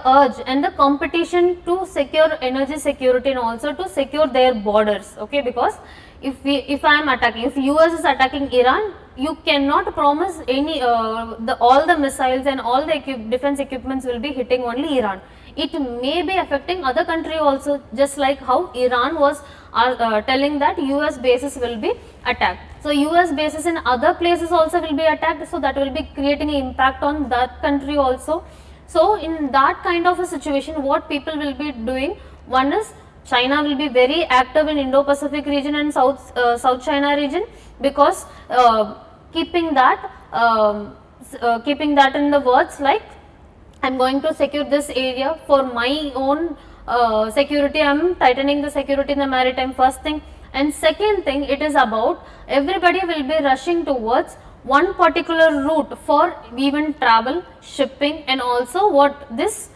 urge and the competition to secure energy security and also to secure their borders. Okay, because if I am attacking, if US is attacking Iran, you cannot promise any all the missiles and all the defense equipments will be hitting only Iran. It may be affecting other country also, just like how Iran was telling that US bases will be attacked. So US bases in other places also will be attacked, so that will be creating an impact on that country also. So in that kind of a situation, what people will be doing, one is China will be very active in Indo-Pacific region and South China region, because keeping that in the words like, I am going to secure this area for my own security, I am tightening the security in the maritime, first thing. And second thing, it is about everybody will be rushing towards one particular route for even travel, shipping, and also what this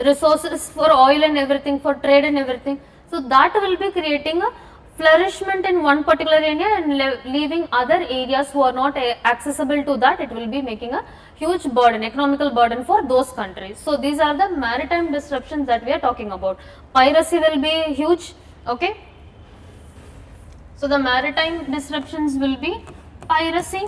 resources for oil and everything, for trade and everything. So that will be creating a flourishment in one particular area and leaving other areas who are not accessible to that. It will be making a huge burden, economical burden for those countries. So these are the maritime disruptions that we are talking about. Piracy will be huge. Okay, so the maritime disruptions will be piracy,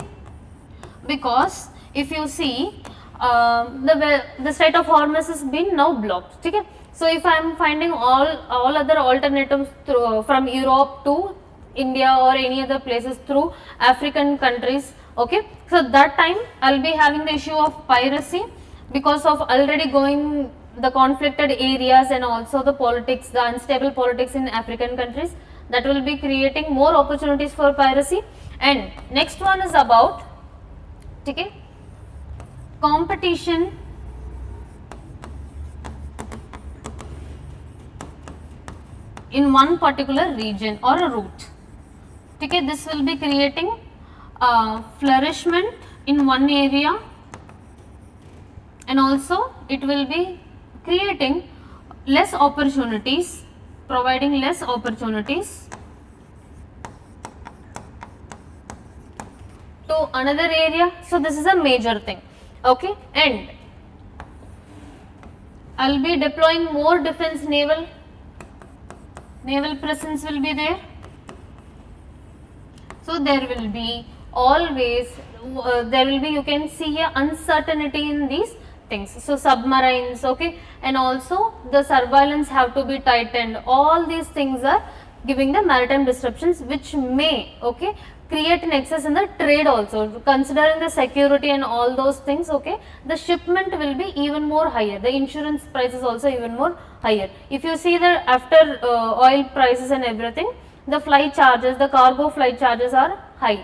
because if you see the Strait of Hormuz has been now blocked. Okay? So if I am finding all other alternatives through, from Europe to India or any other places through African countries, okay, so that time I will be having the issue of piracy, because of already going the conflicted areas and also the politics, the unstable politics in African countries, that will be creating more opportunities for piracy. And next one is about, okay, competition in one particular region or a route. Okay, this will be creating flourishment in one area, and also it will be creating less opportunities, providing less opportunities to another area. So this is a major thing. Okay, and I will be deploying more defense naval presence will be there. So there will be always you can see a uncertainty in these things. So submarines, okay, and also the surveillance have to be tightened. All these things are giving the maritime disruptions, which may, okay, create an excess in the trade also. Considering the security and all those things, okay, the shipment will be even more higher, the insurance prices also even more higher. If you see the after oil prices and everything, the flight charges, the cargo flight charges are high,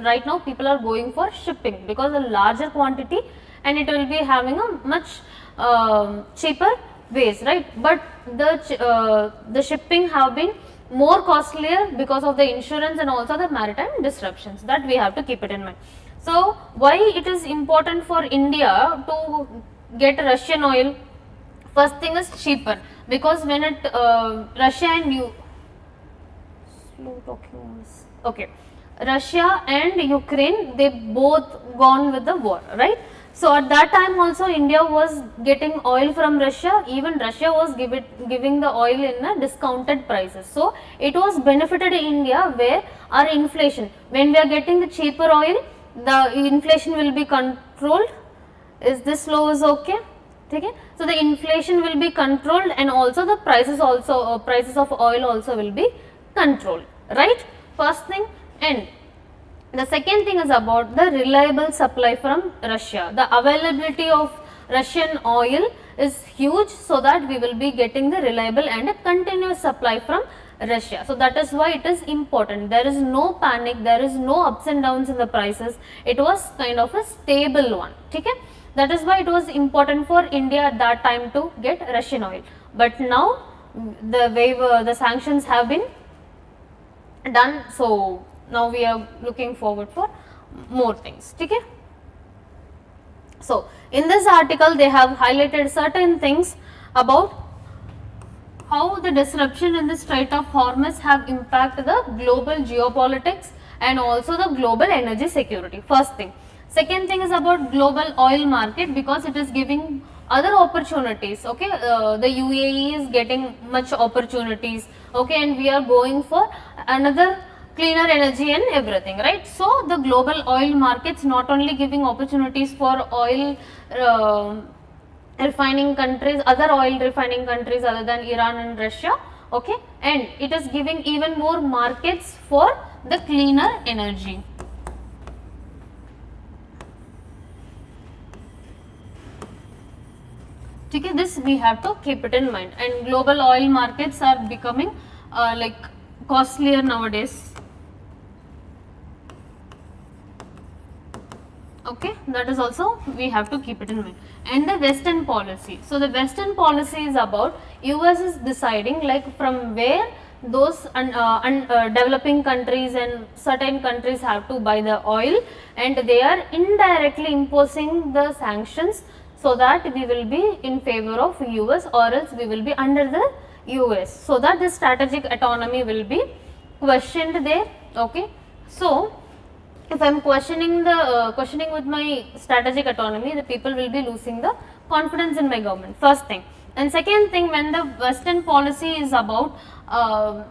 right now people are going for shipping because a larger quantity, and it will be having a much cheaper ways, right? But the shipping have been more costlier because of the insurance and also the maritime disruptions, that we have to keep it in mind. So why it is important for India to get Russian oil? First thing is cheaper, because when it Russia and Ukraine, they both gone with the war, right? So at that time also India was getting oil from Russia, even Russia was giving the oil in a discounted prices. So it was benefited India, where our inflation, when we are getting the cheaper oil, the inflation will be controlled. Is this low is okay? Okay? So the inflation will be controlled, and also the prices also prices of oil also will be controlled, right? First thing. And the second thing is about the reliable supply from Russia. The availability of Russian oil is huge, so that we will be getting the reliable and a continuous supply from Russia. So that is why it is important. There is no panic, there is no ups and downs in the prices. It was kind of a stable one. Okay? That is why it was important for India at that time to get Russian oil. But now the waiver, the sanctions have been done. So now we are looking forward for more things. Okay? So in this article they have highlighted certain things about how the disruption in the Strait of Hormuz have impacted the global geopolitics and also the global energy security. First thing. Second thing is about global oil market, because it is giving other opportunities. Okay, the UAE is getting much opportunities. Okay, and we are going for another cleaner energy and everything, right? So the global oil markets not only giving opportunities for oil refining countries, other oil refining countries other than Iran and Russia, okay, and it is giving even more markets for the cleaner energy. Okay, this we have to keep it in mind, and global oil markets are becoming like costlier nowadays. Okay, that is also we have to keep it in mind. And the Western policy. So the Western policy is about US is deciding like from where those developing countries and certain countries have to buy the oil, and they are indirectly imposing the sanctions so that we will be in favor of US or else we will be under the US, so that the strategic autonomy will be questioned there. Okay, so if I am questioning with my strategic autonomy, the people will be losing the confidence in my government. First thing. And second thing, when the Western policy is about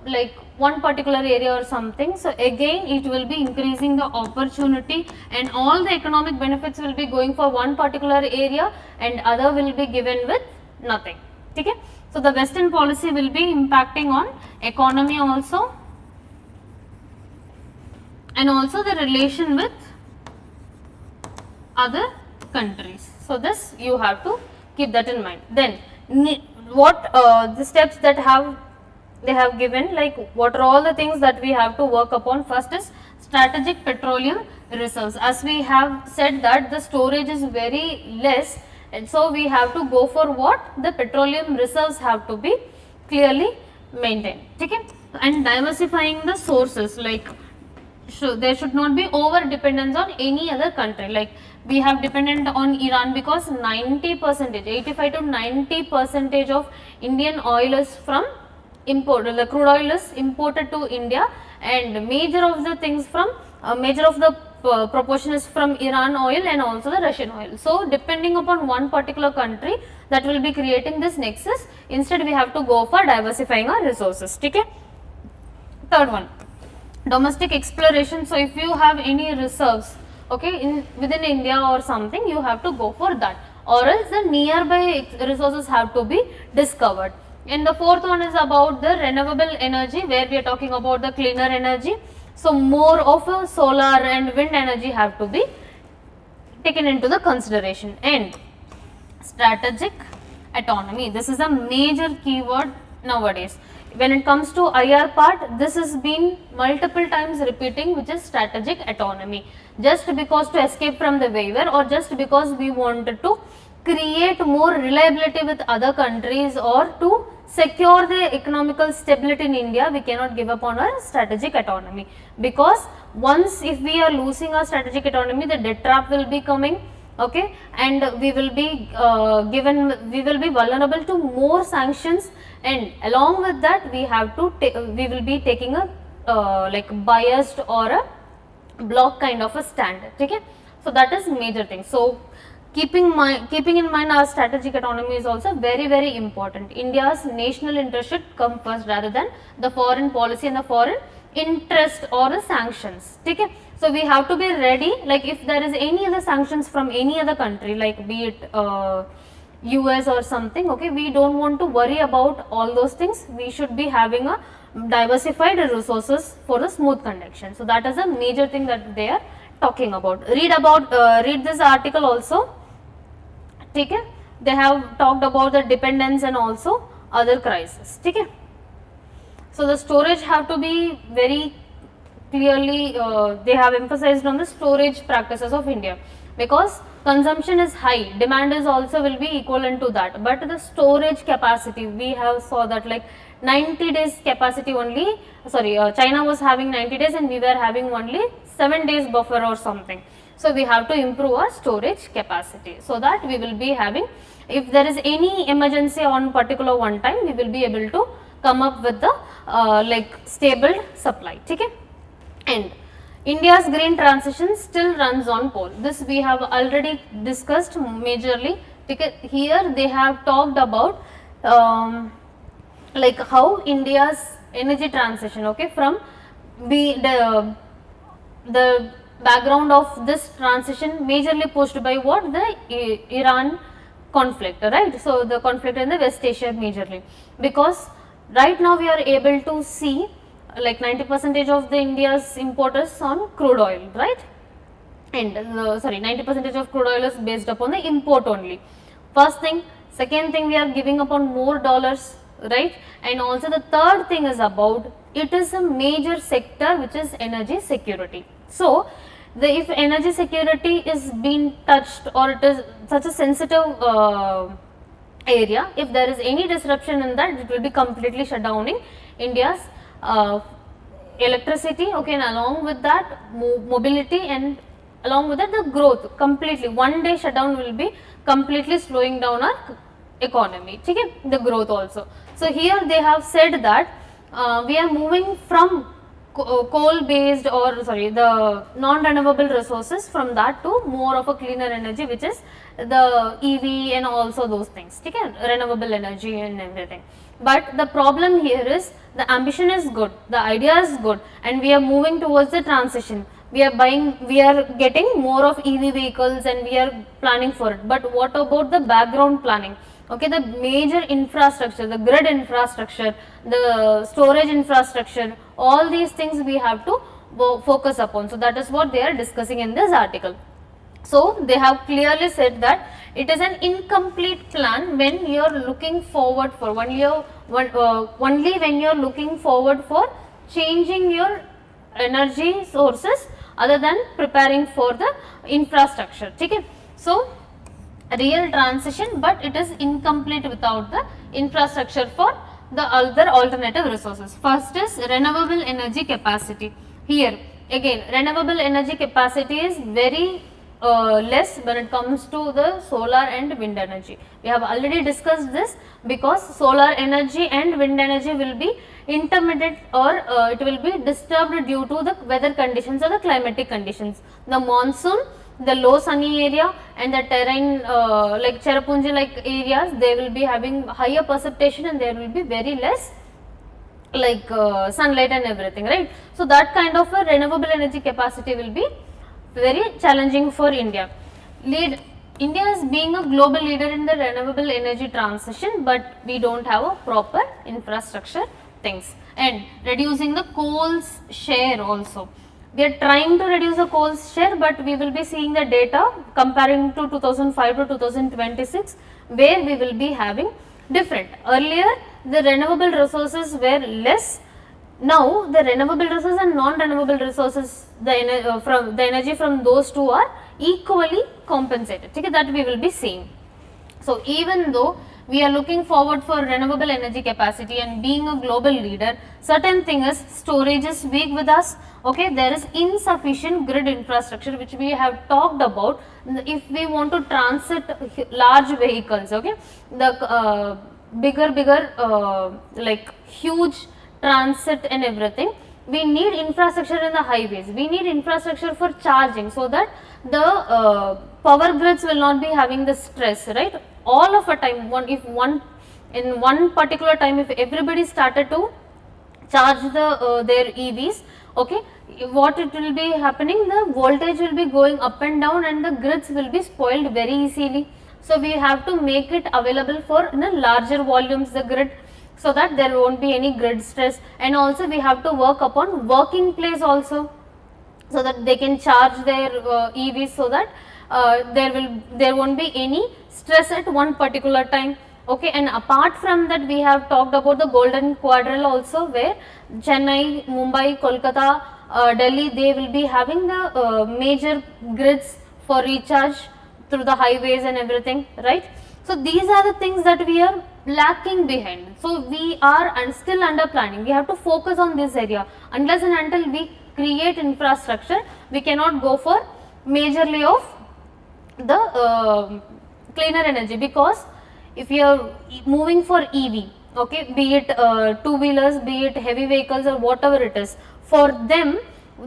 like one particular area or something, so again it will be increasing the opportunity and all the economic benefits will be going for one particular area and other will be given with nothing. Okay? So the Western policy will be impacting on economy also, and also the relation with other countries. So this you have to keep that in mind. Then what the steps that they have given, like what are all the things that we have to work upon. First is strategic petroleum reserves. As we have said that the storage is very less, and so we have to go for what the petroleum reserves have to be clearly maintained. Okay? And diversifying the sources, like there should not be over dependence on any other country. Like we have dependent on Iran because 90%, 85 to 90% of Indian oil is from import. The crude oil is imported to India, and major of the things from major of the proportion is from Iran oil and also the Russian oil. So depending upon one particular country, that will be creating this nexus. Instead we have to go for diversifying our resources. Okay? Third one, domestic exploration. So if you have any reserves, okay, within India or something, you have to go for that, or else the nearby resources have to be discovered. And the fourth one is about the renewable energy, where we are talking about the cleaner energy. So more of a solar and wind energy have to be taken into the consideration. And strategic autonomy, this is a major keyword nowadays. When it comes to IR part, this has been multiple times repeating, which is strategic autonomy. Just because to escape from the waiver, or just because we wanted to create more reliability with other countries or to secure the economical stability in India, we cannot give up on our strategic autonomy, because once if we are losing our strategic autonomy, the debt trap will be coming. Okay, and we will be we will be vulnerable to more sanctions, and along with that we have to we will be taking a like biased or a block kind of a stand. Okay, so that is major thing. So keeping in mind our strategic autonomy is also very important. India's national interest should come first rather than the foreign policy and the foreign interest or the sanctions. Okay, so we have to be ready, like if there is any other sanctions from any other country, like be it US or something, okay, we don't want to worry about all those things. We should be having a diversified resources for the smooth conduction. So that is a major thing that they are talking about. Read this article also. Okay, they have talked about the dependence and also other crises. Okay, so the storage have to be very clearly, they have emphasized on the storage practices of India, because consumption is high, demand is also will be equivalent to that, but the storage capacity we have saw that like 90 days capacity only, sorry, China was having 90 days and we were having only 7 days buffer or something. So we have to improve our storage capacity, so that we will be having, if there is any emergency on particular one time, we will be able to come up with the like stable supply. Okay? And India's green transition still runs on coal. This we have already discussed majorly. Because here they have talked about like how India's energy transition, okay, from the background of this transition majorly pushed by what, the Iran conflict, right? So the conflict in the West Asia majorly, because right now we are able to see like 90% of the India's importers on crude oil, right? And 90% of crude oil is based upon the import only. First thing. Second thing, we are giving upon more dollars, right? And also the third thing is about, it is a major sector which is energy security. So if energy security is being touched, or it is such a sensitive area, if there is any disruption in that, it will be completely shut down in India's electricity, okay, and along with that mobility, and along with that the growth completely. One day shutdown will be completely slowing down our economy, okay, the growth also. So here they have said that we are moving from coal based, or sorry, the non-renewable resources, from that to more of a cleaner energy, which is the EV and also those things, okay, renewable energy and everything. But the problem here is, the ambition is good, the idea is good, and we are moving towards the transition. We are getting more of EV vehicles and we are planning for it. But what about the background planning? Okay, the major infrastructure, the grid infrastructure, the storage infrastructure, all these things we have to focus upon. So that is what they are discussing in this article. So they have clearly said that it is an incomplete plan when you are looking forward for only when you are looking forward for changing your energy sources other than preparing for the infrastructure. Okay? So real transition, but it is incomplete without the infrastructure for the other alternative resources. First is renewable energy capacity. Here again, renewable energy capacity is very less when it comes to the solar and wind energy. We have already discussed this, because solar energy and wind energy will be intermittent, or it will be disturbed due to the weather conditions or the climatic conditions. The monsoon, the low sunny area, and the terrain like Cherrapunji like areas, they will be having higher precipitation and there will be very less like sunlight and everything, right? So that kind of a renewable energy capacity will be very challenging for India. India is being a global leader in the renewable energy transition, but we don't have a proper infrastructure things. And reducing the coal's share also. We are trying to reduce the coal's share, but we will be seeing the data comparing to 2005 to 2026, where we will be having different. Earlier the renewable resources were less. Now the renewable resources and non-renewable resources, the energy from those two are equally compensated. Okay, that we will be seeing. So even though we are looking forward for renewable energy capacity and being a global leader, certain thing is storage is weak with us. Okay, there is insufficient grid infrastructure, which we have talked about. If we want to transit large vehicles, okay, the bigger like huge transit and everything, we need infrastructure in the highways, we need infrastructure for charging, so that the power grids will not be having the stress, right? All of a time, in one particular time, if everybody started to charge their EVs, okay, what it will be happening, the voltage will be going up and down and the grids will be spoiled very easily. So we have to make it available for in a larger volumes, the grid, so that there won't be any grid stress. And also we have to work upon working place also, so that they can charge their EVs, so that there won't be any stress at one particular time. Okay, and apart from that, we have talked about the golden quadrille also, where Chennai, Mumbai, Kolkata, Delhi, they will be having the major grids for recharge through the highways and everything, right? So these are the things that we are lacking behind. So we are and still under planning. We have to focus on this area. Unless and until we create infrastructure, we cannot go for majorly of the cleaner energy, because if you are moving for EV, okay, be it two-wheelers, be it heavy vehicles or whatever it is, for them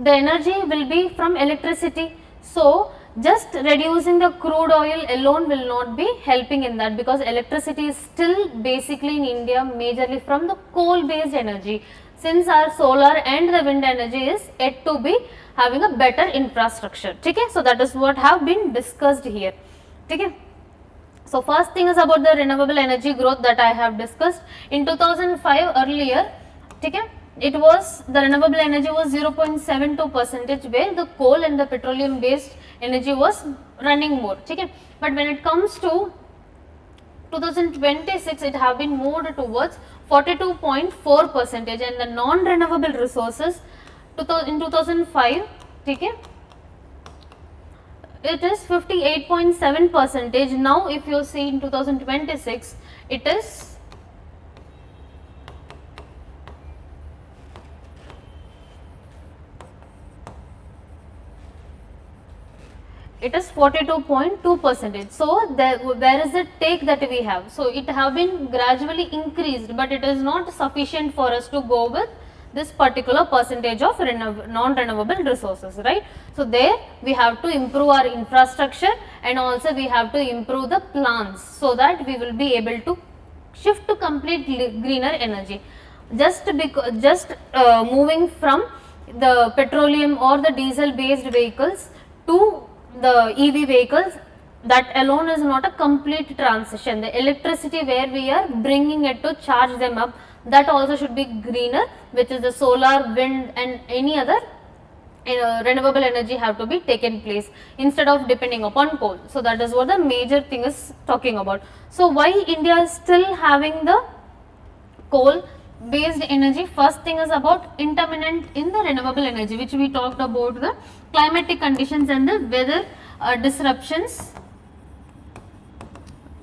the energy will be from electricity. So just reducing the crude oil alone will not be helping in that, because electricity is still basically in India majorly from the coal based energy, since our solar and the wind energy is yet to be having a better infrastructure. Okay, so that is what have been discussed here. Okay. So first thing is about the renewable energy growth that I have discussed. In 2005 earlier, okay, it was the renewable energy was 0.72%, where the coal and the petroleum based energy was running more. Okay. But when it comes to 2026, it have been moved towards 42.4%, and the non-renewable resources in 2005, okay, it is 58.7%. Now if you see in 2026, it is 42.2%. So where is the take that we have? So it have been gradually increased, but it is not sufficient for us to go with this particular percentage of non-renewable resources, right? So there we have to improve our infrastructure, and also we have to improve the plants, so that we will be able to shift to complete greener energy. Just moving from the petroleum or the diesel based vehicles to the EV vehicles, that alone is not a complete transition. The electricity where we are bringing it to charge them up, that also should be greener, which is the solar, wind and any other renewable energy have to be taken place instead of depending upon coal. So that is what the major thing is talking about. So why India is still having the coal based energy? First thing is about intermittent in the renewable energy, which we talked about the climatic conditions and the weather disruptions,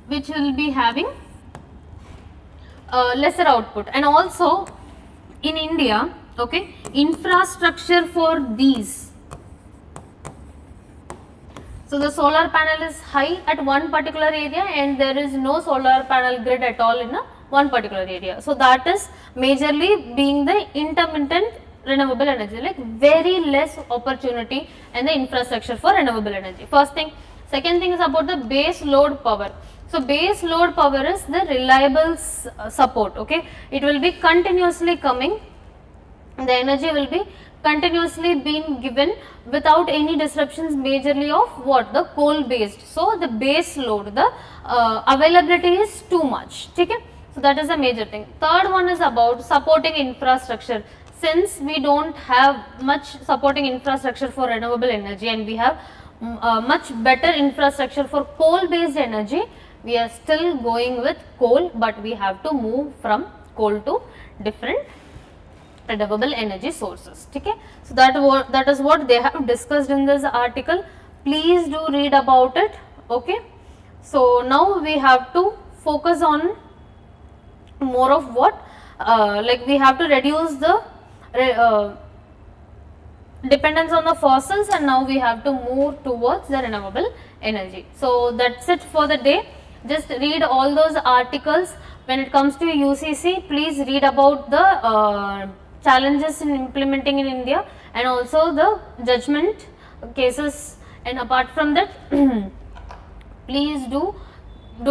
which will be having lesser output. And also in India, okay, infrastructure for these, so the solar panel is high at one particular area and there is no solar panel grid at all in one particular area. So that is majorly being the intermittent renewable energy, like very less opportunity and the infrastructure for renewable energy. First thing. Second thing is about the base load power. So base load power is the reliable support, okay. It will be continuously coming, the energy will be continuously being given without any disruptions, majorly of what? The coal based. So the base load, the availability is too much, okay. So that is a major thing. Third one is about supporting infrastructure. Since we don't have much supporting infrastructure for renewable energy and we have much better infrastructure for coal based energy, we are still going with coal, but we have to move from coal to different renewable energy sources, okay. So that is what they have discussed in this article. Please do read about it, okay. So now we have to focus on more of what, like we have to reduce the dependence on the fossils, and now we have to move towards the renewable energy. So that's it for the day. Just read all those articles. When it comes to UCC, please read about the challenges in implementing in India and also the judgment cases, and apart from that please do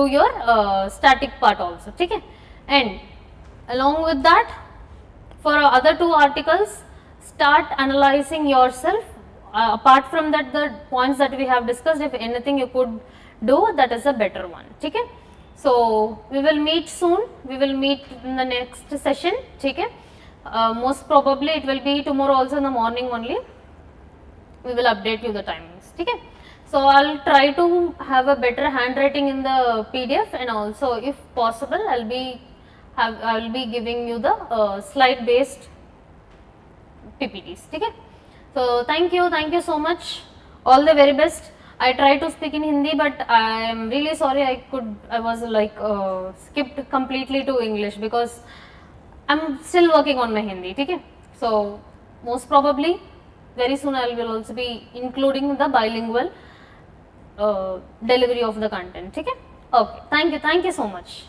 your static part also, okay. And along with that, for other two articles, start analyzing yourself. Apart from that, the points that we have discussed, if anything you could do, that is a better one, okay. So we will meet soon, we will meet in the next session, okay. Most probably it will be tomorrow also in the morning only, we will update you the timings, okay. So I'll try to have a better handwriting in the PDF, and also if possible I will be giving you the slide based PPTs, okay. So thank you so much, all the very best. I try to speak in Hindi, but I am really sorry. I was like skipped completely to English because I'm still working on my Hindi. Okay, so most probably very soon I will also be including the bilingual delivery of the content. Okay, thank you so much.